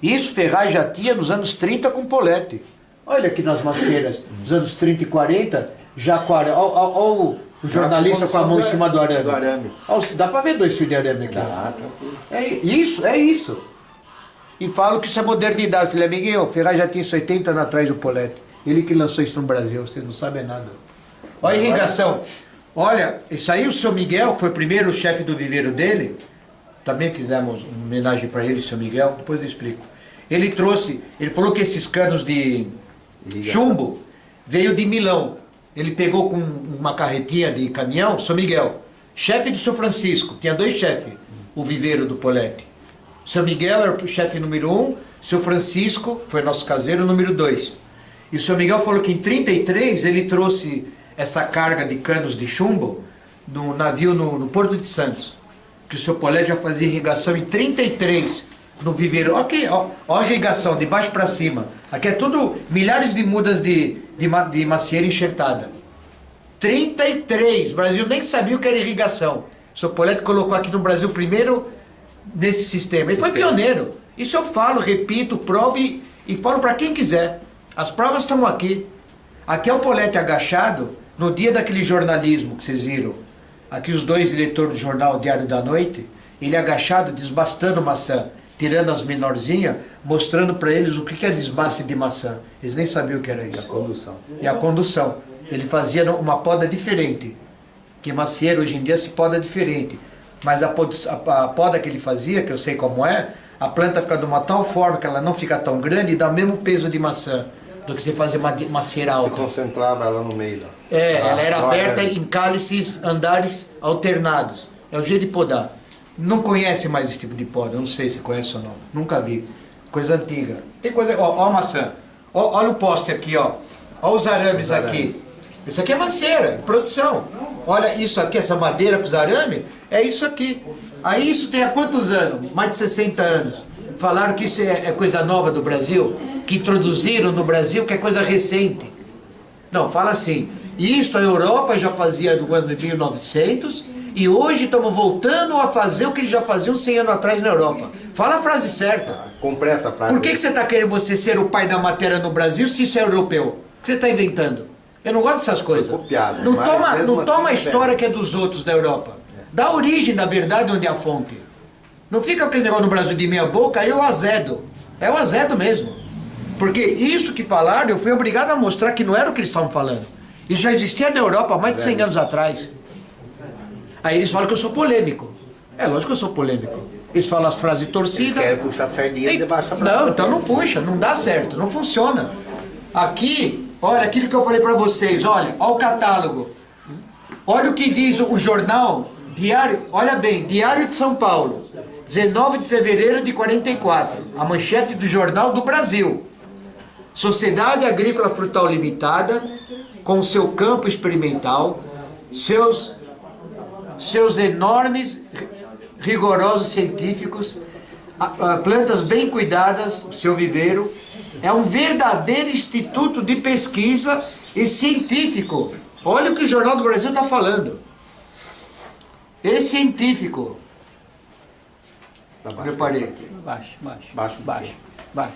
Isso Ferraz já tinha nos anos 30 com Poletti. Olha aqui nas macieiras, nos anos 30 e 40, Jaguaré. Olha o jornalista com a mão em cima do arame. Olha, dá para ver 2 fios de arame aqui. Tá. É isso. E falo que isso é modernidade. Falei, amiguinho, o Ferraz já tinha isso 80 anos atrás do Poletti. Ele que lançou isso no Brasil, vocês não sabem nada. Olha a irrigação. Olha, isso aí o seu Miguel, que foi o primeiro chefe do viveiro dele, também fizemos uma homenagem para ele, seu Miguel, depois eu explico. Ele falou que esses canos de chumbo veio de Milão. Ele pegou com uma carretinha de caminhão, seu Miguel, chefe do seu Francisco, tinha 2 chefes, o viveiro do Poletti. Seu Miguel era o chefe número 1, seu Francisco foi nosso caseiro número 2. E o seu Miguel falou que em 33 ele trouxe essa carga de canos de chumbo no navio no Porto de Santos. Que o seu Poletti já fazia irrigação em 33 no viveiro. Aqui, ó a irrigação, de baixo para cima. Aqui é tudo milhares de mudas de macieira enxertada. 33! O Brasil nem sabia o que era irrigação. O seu Poletti colocou aqui no Brasil primeiro nesse sistema. Ele foi pioneiro. Isso eu falo, repito, provo e falo para quem quiser. As provas estão aqui. Aqui é o Poletti agachado no dia daquele jornalismo que vocês viram. Aqui os 2 diretores do jornal Diário da Noite, ele agachado desbastando maçã, tirando as menorzinhas, mostrando para eles o que é desbaste de maçã. Eles nem sabiam o que era isso. E a condução. Ele fazia uma poda diferente. Que macieira hoje em dia se poda diferente. Mas a poda que ele fazia, que eu sei como é, a planta fica de uma tal forma que ela não fica tão grande e dá o mesmo peso de maçã do que você fazer macieira alta. Você concentrava ela no meio lá. Ela era aberta em cálices, andares alternados. É o jeito de podar. Não conhece mais esse tipo de poda, não sei se conhece ou não. Nunca vi. Coisa antiga. Tem coisa. Ó a maçã. Olha o poste aqui, ó. Olha os arames aqui. Isso aqui é macieira, produção. Olha isso aqui, essa madeira com os arames, é isso aqui. Aí isso tem há quantos anos? Mais de 60 anos. Falaram que isso é coisa nova do Brasil, que introduziram no Brasil, que é coisa recente. Não, fala assim, isto a Europa já fazia no ano de 1900 e hoje estamos voltando a fazer o que eles já faziam 100 anos atrás na Europa. Fala a frase certa. Completa a frase. Por que você está querendo você ser o pai da matéria no Brasil se isso é europeu? O que você está inventando? Eu não gosto dessas coisas. Copiado, Não mas toma, mesmo não assim toma a é história velho. que é dos outros da Europa. Dá origem da verdade onde é a fonte. Não fica aquele negócio no Brasil de meia boca, aí eu azedo. É o azedo mesmo. Porque isso que falaram, eu fui obrigado a mostrar que não era o que eles estavam falando. Isso já existia na Europa há mais de 100 anos atrás. Aí eles falam que eu sou polêmico. É lógico que eu sou polêmico. Eles falam as frases torcidas. Eles querem puxar a sardinha E- debaixo da Não, então não puxa, não dá certo, não funciona. Aqui, olha aquilo que eu falei para vocês, olha o catálogo. Olha o que diz o jornal, Diário, olha bem, Diário de São Paulo, 19 de fevereiro de 44, a manchete do Jornal do Brasil. Sociedade Agrícola Frutal Limitada, com seu campo experimental, seus enormes, rigorosos científicos, plantas bem cuidadas, seu viveiro, é um verdadeiro instituto de pesquisa e científico. Olha o que o Jornal do Brasil está falando. E científico. Preparei. Baixo, baixo, Baixo. baixo, baixo.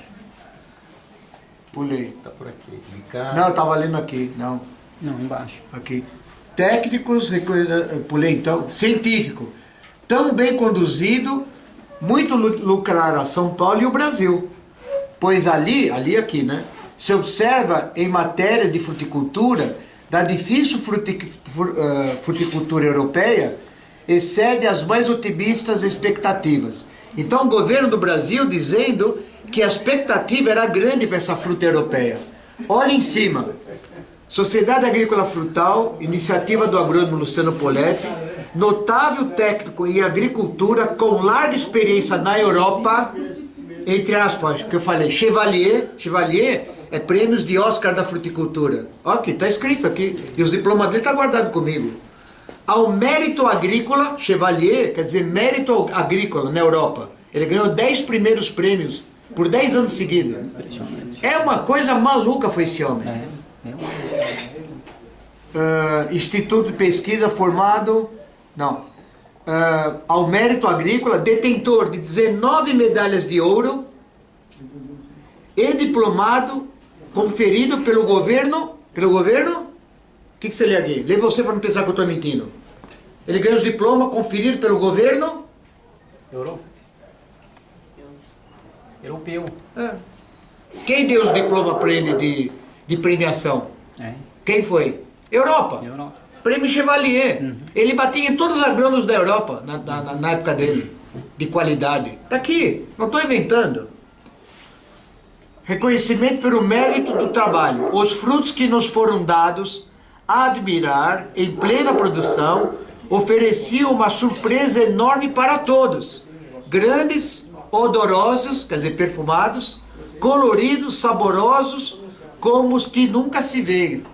Pulei. Tá por aqui. Clicar. Não, estava lendo aqui. Não, Não, embaixo. aqui. Técnicos, pulei então. Científico. Tão bem conduzido, muito lucrará São Paulo e o Brasil. Pois ali aqui, né? Se observa em matéria de fruticultura, da difícil fruticultura europeia, excede as mais otimistas expectativas. Então o governo do Brasil dizendo que a expectativa era grande para essa fruta europeia. Olha em cima. Sociedade Agrícola Frutal, iniciativa do agrônomo Luciano Poletti, notável técnico em agricultura com larga experiência na Europa, entre aspas, que eu falei, Chevalier é prêmios de Oscar da fruticultura. Ó, aqui, está escrito aqui, e os diplomas dele estão guardados comigo. Ao mérito agrícola, Chevalier, quer dizer mérito agrícola na Europa. Ele ganhou 10 primeiros prêmios por 10 anos seguidos. É uma coisa maluca foi esse homem. Instituto de Pesquisa formado, não, ao mérito agrícola, detentor de 19 medalhas de ouro e diplomado conferido pelo governo, o que você lê aqui? Lê você para não pensar que eu estou mentindo. Ele ganhou os diplomas conferidos pelo governo Europeu. Quem deu os diplomas para ele de premiação? É. Quem foi? Europa. Europa. Prêmio Chevalier. Ele batia em todos os agrônomos da Europa na época dele, de qualidade. Está aqui, não estou inventando. Reconhecimento pelo mérito do trabalho. Os frutos que nos foram dados a admirar em plena produção ofereciam uma surpresa enorme para todos. Grandes, odorosos, quer dizer, perfumados, coloridos, saborosos, como os que nunca se veem.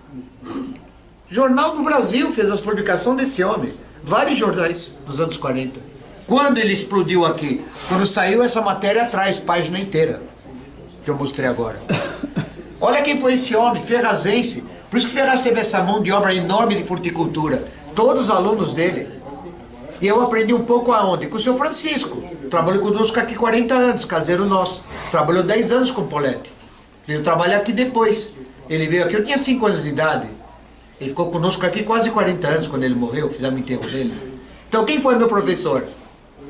Jornal do Brasil fez as publicações desse homem. Vários jornais dos anos 40. Quando ele explodiu aqui? Quando saiu essa matéria atrás, página inteira, que eu mostrei agora. Olha quem foi esse homem, ferrazense. Por isso que Ferraz teve essa mão de obra enorme de fruticultura. Todos os alunos dele. E eu aprendi um pouco aonde? Com o seu Francisco. Trabalhou conosco aqui 40 anos, caseiro nosso. Trabalhou 10 anos com o Poletti. Veio trabalhar aqui depois. Ele veio aqui, eu tinha 5 anos de idade. Ele ficou conosco aqui quase 40 anos quando ele morreu, fizemos o enterro dele. Então quem foi meu professor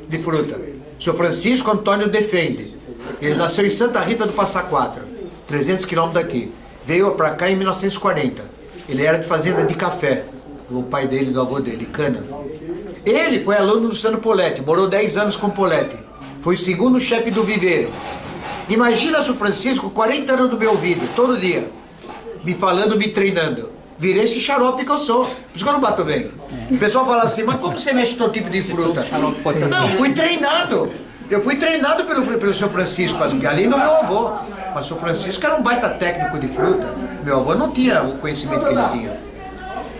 de fruta? O seu Francisco Antônio Defende. Ele nasceu em Santa Rita do Passa Quatro, 300 quilômetros daqui. Veio para cá em 1940. Ele era de fazenda de café, do pai dele, do avô dele, cana. Ele foi aluno do Luciano Poletti, morou 10 anos com Poletti. Foi o segundo chefe do viveiro. Imagina o Francisco, 40 anos do meu ouvido, todo dia, me falando, me treinando. Virei esse xarope que eu sou. Por isso que eu não bato bem. O pessoal fala assim, mas como você mexe todo tipo de fruta? Não, fui treinado. Eu fui treinado pelo Sr. Francisco, além do meu avô. Mas o Sr. Francisco era um baita técnico de fruta. Meu avô não tinha o conhecimento que ele tinha.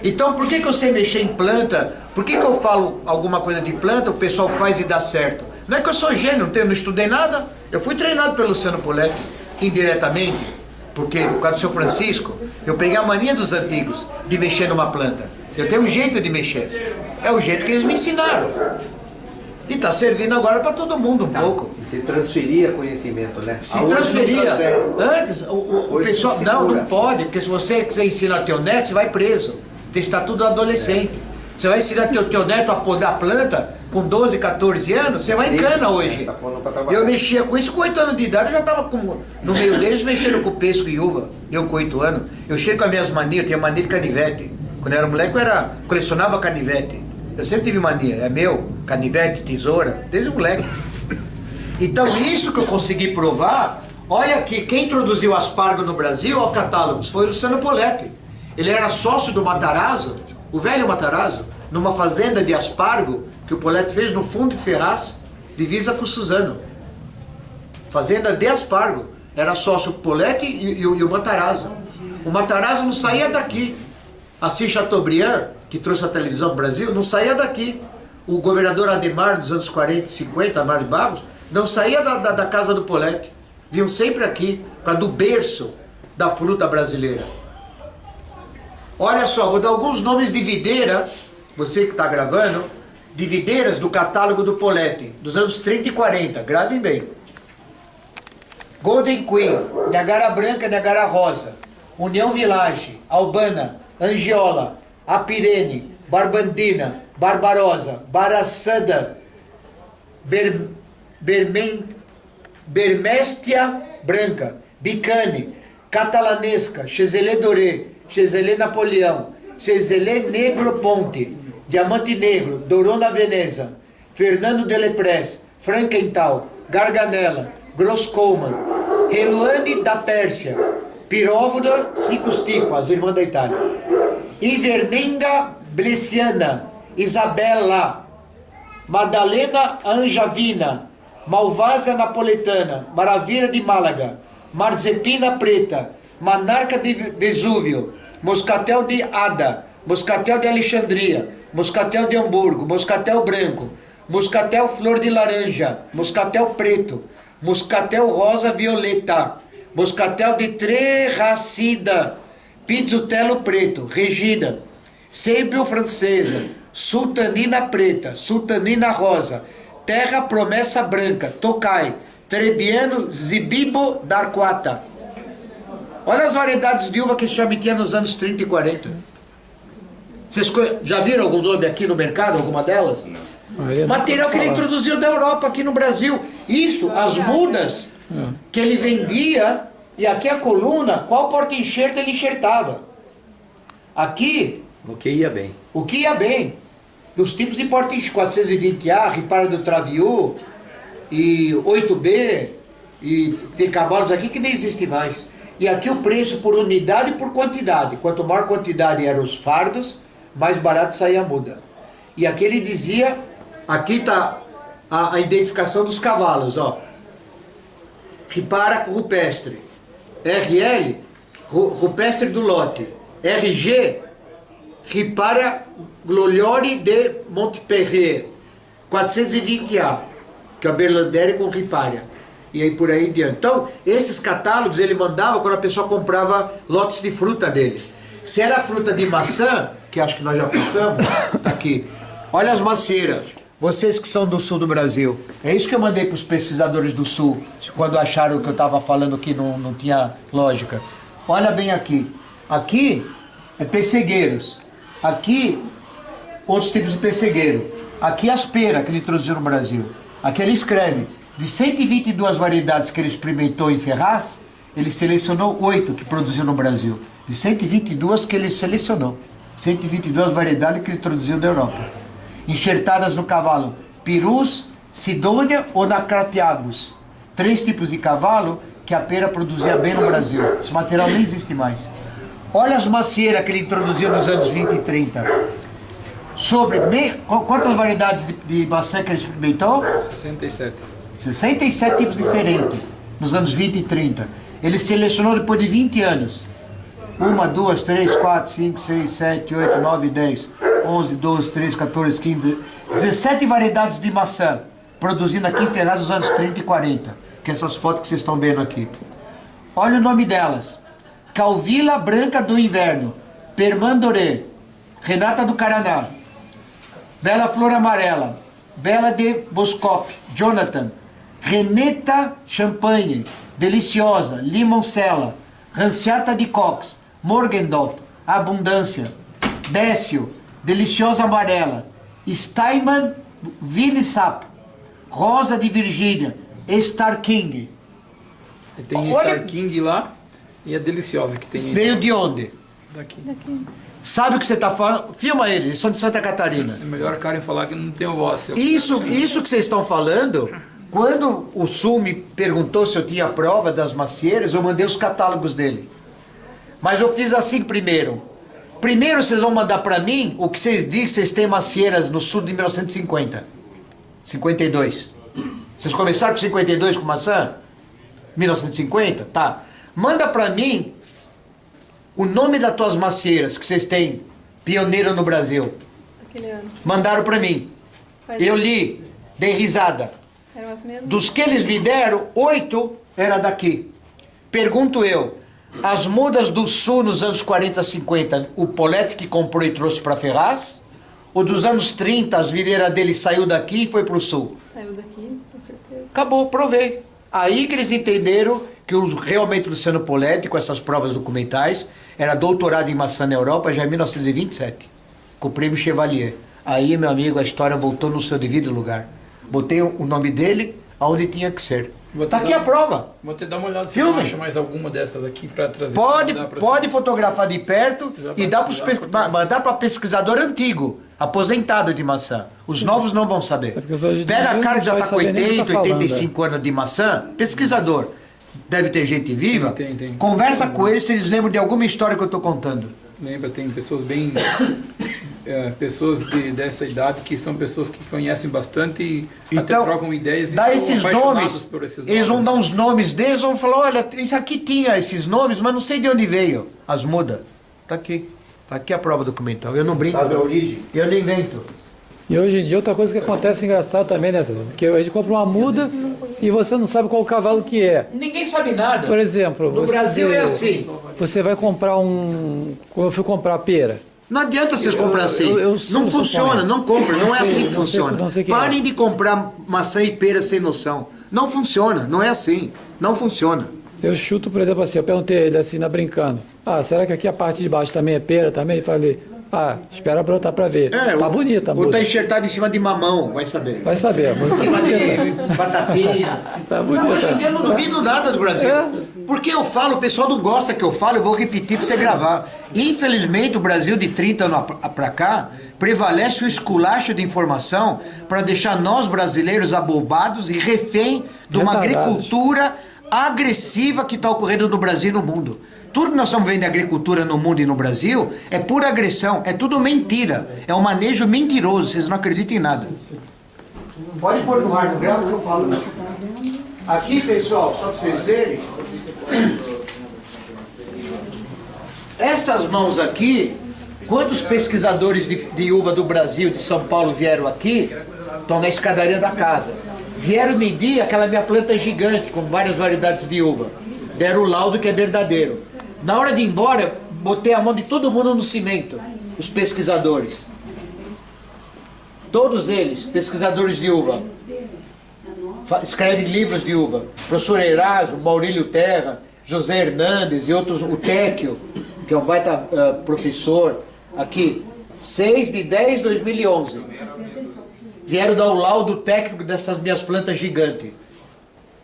Então, por que eu sei mexer em planta? Por que eu falo alguma coisa de planta, o pessoal faz e dá certo? Não é que eu sou gênio, não estudei nada. Eu fui treinado pelo Luciano Poletti, indiretamente, porque por causa do Sr. Francisco, eu peguei a mania dos antigos de mexer numa planta. Eu tenho um jeito de mexer. É o jeito que eles me ensinaram. E está servindo agora para todo mundo um pouco. E se transferia conhecimento, né? Se transferia. Antes, o pessoal... Não pode, porque se você quiser ensinar teu neto, você vai preso. Tem que estar tudo adolescente. Você vai ensinar teu neto a podar planta com 12, 14 anos, você vai em cana hoje. Eu mexia com isso com 8 anos de idade, eu já estava no meio deles mexendo com pesco e uva. Eu com 8 anos. Eu chego com as minhas manias, eu tinha mania de canivete. Quando eu era moleque, colecionava canivete. Eu sempre tive mania, é meu, canivete, tesoura, desde moleque. Então isso que eu consegui provar, olha aqui, quem introduziu aspargo no Brasil ao catálogo foi o Luciano Poletti. Ele era sócio do Matarazzo, o velho Matarazzo, numa fazenda de aspargo que o Poletti fez no fundo de Ferraz, divisa com o Suzano. Fazenda de aspargo. Era sócio o Poletti e o Matarazzo. O Matarazzo não saía daqui. Assis Chateaubriand, que trouxe a televisão para o Brasil, não saía daqui. O governador Ademar, dos anos 40 e 50, Ademar de Barros, não saía da casa do Poletti. Vinham sempre aqui, por causa do berço da fruta brasileira. Olha só, vou dar alguns nomes de videira, você que está gravando, de videiras do catálogo do Poletti, dos anos 30 e 40, gravem bem. Golden Queen, Niagara Branca, Niagara Rosa, União Village, Albana, Angiola, Apirene, Barbandina, Barbarosa, Baraçada, Bermestia Branca, Bicane, Catalanesca, Chezelé Doré, Chezelé Napoleão, Chezelé Negro Ponte, Diamante Negro, Dorona Veneza, Fernando Delepres, Frankenthal, Garganella, Grosscoman, Reluane da Pérsia, Piróvoda, 5 tipos, as irmãs da Itália, Iverninga Blessiana, Isabella, Madalena Angevina, Malvásia Napoletana, Maravilha de Málaga, Marzepina Preta, Manarca de Vesúvio, Moscatel de Ada, Moscatel de Alexandria, Moscatel de Hamburgo, Moscatel Branco, Moscatel Flor de Laranja, Moscatel Preto, Moscatel Rosa Violeta, Moscatel de Terracida, Pizzutelo Preto, Regina, Seibel Francesa, Sultanina Preta, Sultanina Rosa, Terra Promessa Branca, Tocai, Trebbiano Zibibo d'Arquata. Olha as variedades de uva que esse homem tinha nos anos 30 e 40. Vocês já viram algum nome aqui no mercado, alguma delas? Não. Material que ele introduziu da Europa aqui no Brasil. Isto, as mudas que ele vendia, e aqui a coluna, qual porta-enxerto ele enxertava. Aqui... O que ia bem. O que ia bem. Dos tipos de porta-enxerto, 420A, Ripara do Traviú, e 8B, e tem cavalos aqui que nem existe mais. E aqui o preço por unidade e por quantidade. Quanto maior quantidade eram os fardos, mais barato saía a muda. E aqui ele dizia, aqui está a identificação dos cavalos, ó. Ripara rupestre. RL, rupestre do lote. RG, Ripara Glorioli de Montpellier. 420A, que é a Berlandere com Riparia. E aí por aí diante. Então, esses catálogos ele mandava quando a pessoa comprava lotes de fruta dele. Se era fruta de maçã, que acho que nós já passamos, tá aqui. Olha as macieiras. Vocês que são do sul do Brasil. É isso que eu mandei para os pesquisadores do sul, quando acharam que eu estava falando que não tinha lógica. Olha bem aqui. Aqui é pessegueiros. Aqui, outros tipos de pessegueiro. Aqui as peras que ele introduziu no Brasil. Aqui ele escreve, de 122 variedades que ele experimentou em Ferraz, ele selecionou 8 que produziu no Brasil. De 122 que ele selecionou. 122 variedades que ele introduziu da Europa. Enxertadas no cavalo, Pirus, Sidônia ou Nacratiagus. 3 tipos de cavalo que a pera produzia bem no Brasil. Esse material nem existe mais. Olha as macieiras que ele introduziu nos anos 20 e 30. Sobre quantas variedades de maçã que ele experimentou? 67. 67 tipos diferentes, nos anos 20 e 30. Ele selecionou depois de 20 anos. 1, 2, 3, 4, 5, 6, 7, 8, 9, 10, 11, 12, 13, 14, 15, 17 variedades de maçã, produzindo aqui em Ferraz nos anos 30 e 40, que é essas fotos que vocês estão vendo aqui. Olha o nome delas: Calvila Branca do Inverno, Permandoré, Renata do Caraná, Bela Flor Amarela, Bela de Boscop, Jonathan, Reneta Champagne, Deliciosa, Limoncella, Ranciata de Cox, Morgendorf, Abundância, Décio, Deliciosa Amarela, Steinman, Vini Sap, Rosa de Virgínia, Star King. Tem Olha- Star King lá e a Deliciosa que tem aí. Veio de onde? Daqui. Sabe o que você está falando? Filma eles são de Santa Catarina. É melhor a Karen falar que não tem voz. Isso que vocês estão falando, quando o Sul me perguntou se eu tinha prova das macieiras, eu mandei os catálogos dele. Mas eu fiz assim primeiro. Primeiro vocês vão mandar para mim o que vocês dizem que vocês têm macieiras no Sul de 1950. 52. Vocês começaram com 52 com maçã? 1950? Tá. Manda para mim o nome das tuas macieiras que vocês têm, pioneiro no Brasil. Aquele ano. Mandaram para mim. Eu li, dei risada. Eram as mesmas? Dos que eles me deram, 8 era daqui. Pergunto eu, as mudas do Sul nos anos 40, 50, o Poletti que comprou e trouxe para Ferraz? Ou dos anos 30, as videiras dele saiu daqui e foi para o Sul? Saiu daqui, com certeza. Acabou, provei. Aí que eles entenderam que realmente o Luciano Poletti, com essas provas documentais, era doutorado em maçã na Europa já em 1927, com o prêmio Chevalier. Aí, meu amigo, a história voltou no seu devido lugar. Botei o nome dele aonde tinha que ser. Tá aqui a prova. Vou te dar uma olhada se Filme. eu acho mais alguma dessas aqui para trazer. Pode fotografar de perto Já e mandar para pesquisador antigo, aposentado de maçã. Os novos não vão saber. porque os hoje em Pega dia a cara que já não está com vai saber nem o que 80, tá falando, 85 anos de maçã, pesquisador. Deve ter gente viva. Tem. Conversa com eles se eles lembram de alguma história que eu estou contando. Lembra, tem pessoas bem. Pessoas dessa idade que são pessoas que conhecem bastante e até Então, trocam ideias e dá são esses apaixonados nomes, por esses eles vão nomes. dar os nomes deles, vão falar, olha, isso aqui tinha esses nomes, mas não sei de onde veio. As mudas. Tá aqui a prova documental. Eu não brinco. Sabe a origem? Eu não invento. E hoje em dia outra coisa que acontece engraçada também, né? Porque a gente compra uma muda e você não sabe qual cavalo que é. Ninguém sabe nada. Por exemplo, No Brasil é assim. Você vai comprar um... Quando eu fui comprar pera, Não adianta vocês comprar assim. eu Não funciona, suponho. não compra. Não é Não sei, assim que não sei, funciona. não sei quem Parem é. de comprar maçã e pera sem noção. Não funciona, não é assim. Não funciona. eu chuto, por exemplo, assim, eu perguntei ele assim, brincando, será que aqui a parte de baixo também é pera também? Eu falei, espera brotar pra ver. Tá bonita a Ou muda. tá enxertado em cima de mamão, vai saber. Vai saber, a muda Em tá cima bonita. de batatinha. Tá Não, hoje em bonita. dia eu não duvido nada do Brasil. É. Porque eu falo, o pessoal não gosta que eu falo, eu vou repetir pra você gravar. Infelizmente, o Brasil de 30 anos pra cá, prevalece o esculacho de informação para deixar nós brasileiros abobados e refém de uma Retardados. agricultura agressiva que está ocorrendo no Brasil e no mundo. Tudo que nós estamos vendo de agricultura no mundo e no Brasil é pura agressão, é tudo mentira. É um manejo mentiroso, vocês não acreditam em nada. Pode pôr no ar, não grava o que eu falo. Não. Aqui, pessoal, só para vocês verem. Estas mãos aqui, quantos pesquisadores de uva do Brasil, de São Paulo, vieram aqui, estão na escadaria da casa. Vieram medir aquela minha planta gigante, com várias variedades de uva. Deram o laudo que é verdadeiro. Na hora de ir embora, botei a mão de todo mundo no cimento, os pesquisadores. Todos eles, pesquisadores de uva. Escrevem livros de uva. Professor Erasmo, Maurílio Terra, José Hernandes e outros, o Téquio, que é um baita professor, aqui, 6/10/2011. Vieram dar o laudo técnico dessas minhas plantas gigantes.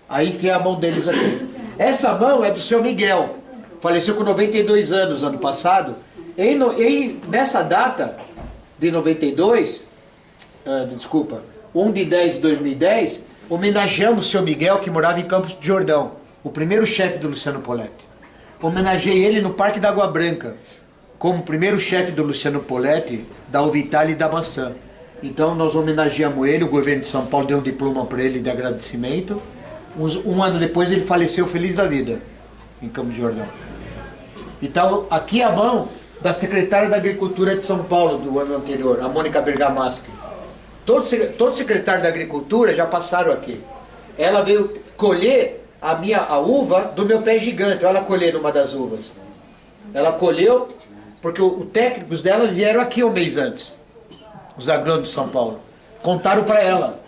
Aí enfiei a mão deles aqui. Essa mão é do seu Miguel, faleceu com 92 anos ano passado. E nessa data de 92, 1/10/2010, homenageamos o seu Miguel, que morava em Campos de Jordão, o primeiro chefe do Luciano Poletti. Homenageei ele no Parque da Água Branca, como primeiro chefe do Luciano Poletti, da Uvitale e da maçã. Então nós homenageamos ele, o governo de São Paulo deu um diploma para ele de agradecimento. Um ano depois ele faleceu feliz da vida, em Campos do Jordão. Então, aqui a mão da secretária da Agricultura de São Paulo do ano anterior, a Mônica Bergamaschi. Todos secretários da Agricultura já passaram aqui. Ela veio colher a uva do meu pé gigante. Olha ela colher numa das uvas. Ela colheu porque os técnicos dela vieram aqui um mês antes. Os agrônomos de São Paulo. Contaram para ela.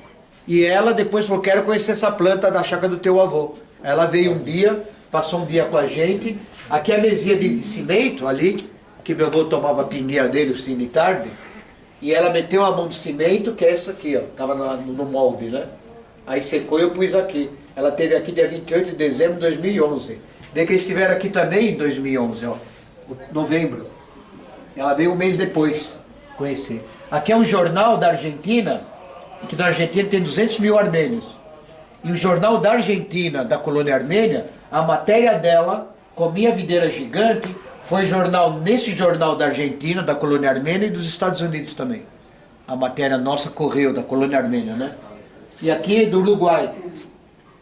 E ela depois falou, quero conhecer essa planta da chácara do teu avô. Ela veio um dia, passou um dia com a gente. Aqui é a mesinha de cimento ali, que meu avô tomava a pinguinha dele, o fim de tarde. E ela meteu a mão de cimento, que é essa aqui, ó. Tava no molde, né? Aí secou e eu pus aqui. Ela esteve aqui dia 28 de dezembro de 2011. Daí que eles estiveram aqui também em 2011, ó. Novembro. Ela veio um mês depois conhecer. Aqui é um jornal da Argentina, que na Argentina tem 200 mil armênios. E o jornal da Argentina, da colônia armênia, a matéria dela, com minha videira gigante, foi nesse jornal da Argentina, da colônia armênia e dos Estados Unidos também. A matéria nossa correu, da colônia armênia, né? E aqui do Uruguai.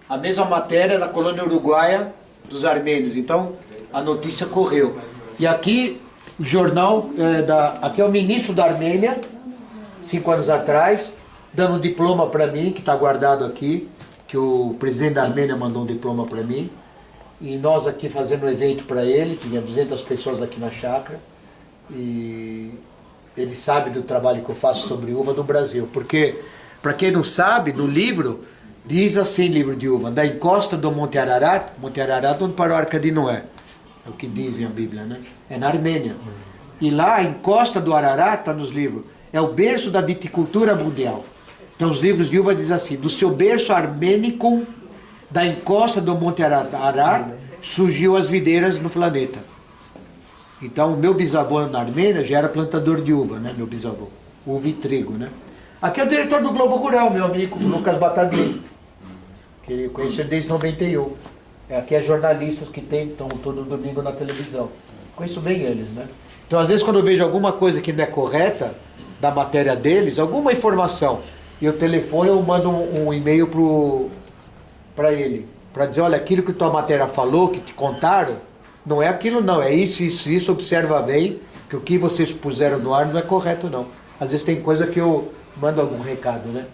A mesma matéria da colônia uruguaia dos armênios. Então, a notícia correu. E aqui, o jornal, aqui é o ministro da Armênia, 5 anos atrás, dando um diploma para mim, que está guardado aqui, que o presidente da Armênia mandou um diploma para mim. E nós aqui fazendo um evento para ele, tinha 200 pessoas aqui na chácara, e ele sabe do trabalho que eu faço sobre uva no Brasil. Porque, para quem não sabe, no livro, diz assim, livro de uva, da encosta do Monte Ararat onde parou a Arca de Noé, é o que dizem a Bíblia, né? É na Armênia. E lá, a encosta do Ararat, está nos livros, é o berço da viticultura mundial. Então os livros de uva dizem assim, do seu berço armênico, da encosta do Monte Ararat, surgiu as videiras no planeta. Então o meu bisavô na Armênia já era plantador de uva, né? Meu bisavô. Uva e trigo, né? Aqui é o diretor do Globo Rural, meu amigo Lucas Bataglia, que eu conheço ele desde 91. Aqui é jornalistas que estão todo domingo na televisão. Conheço bem eles, né? Então às vezes quando eu vejo alguma coisa que não é correta da matéria deles, alguma informação, e eu telefono, eu mando um e-mail para ele, para dizer, olha, aquilo que tua matéria falou, que te contaram, não é aquilo não, é isso, observa bem, que o que vocês puseram no ar não é correto não. Às vezes tem coisa que eu mando algum recado, né?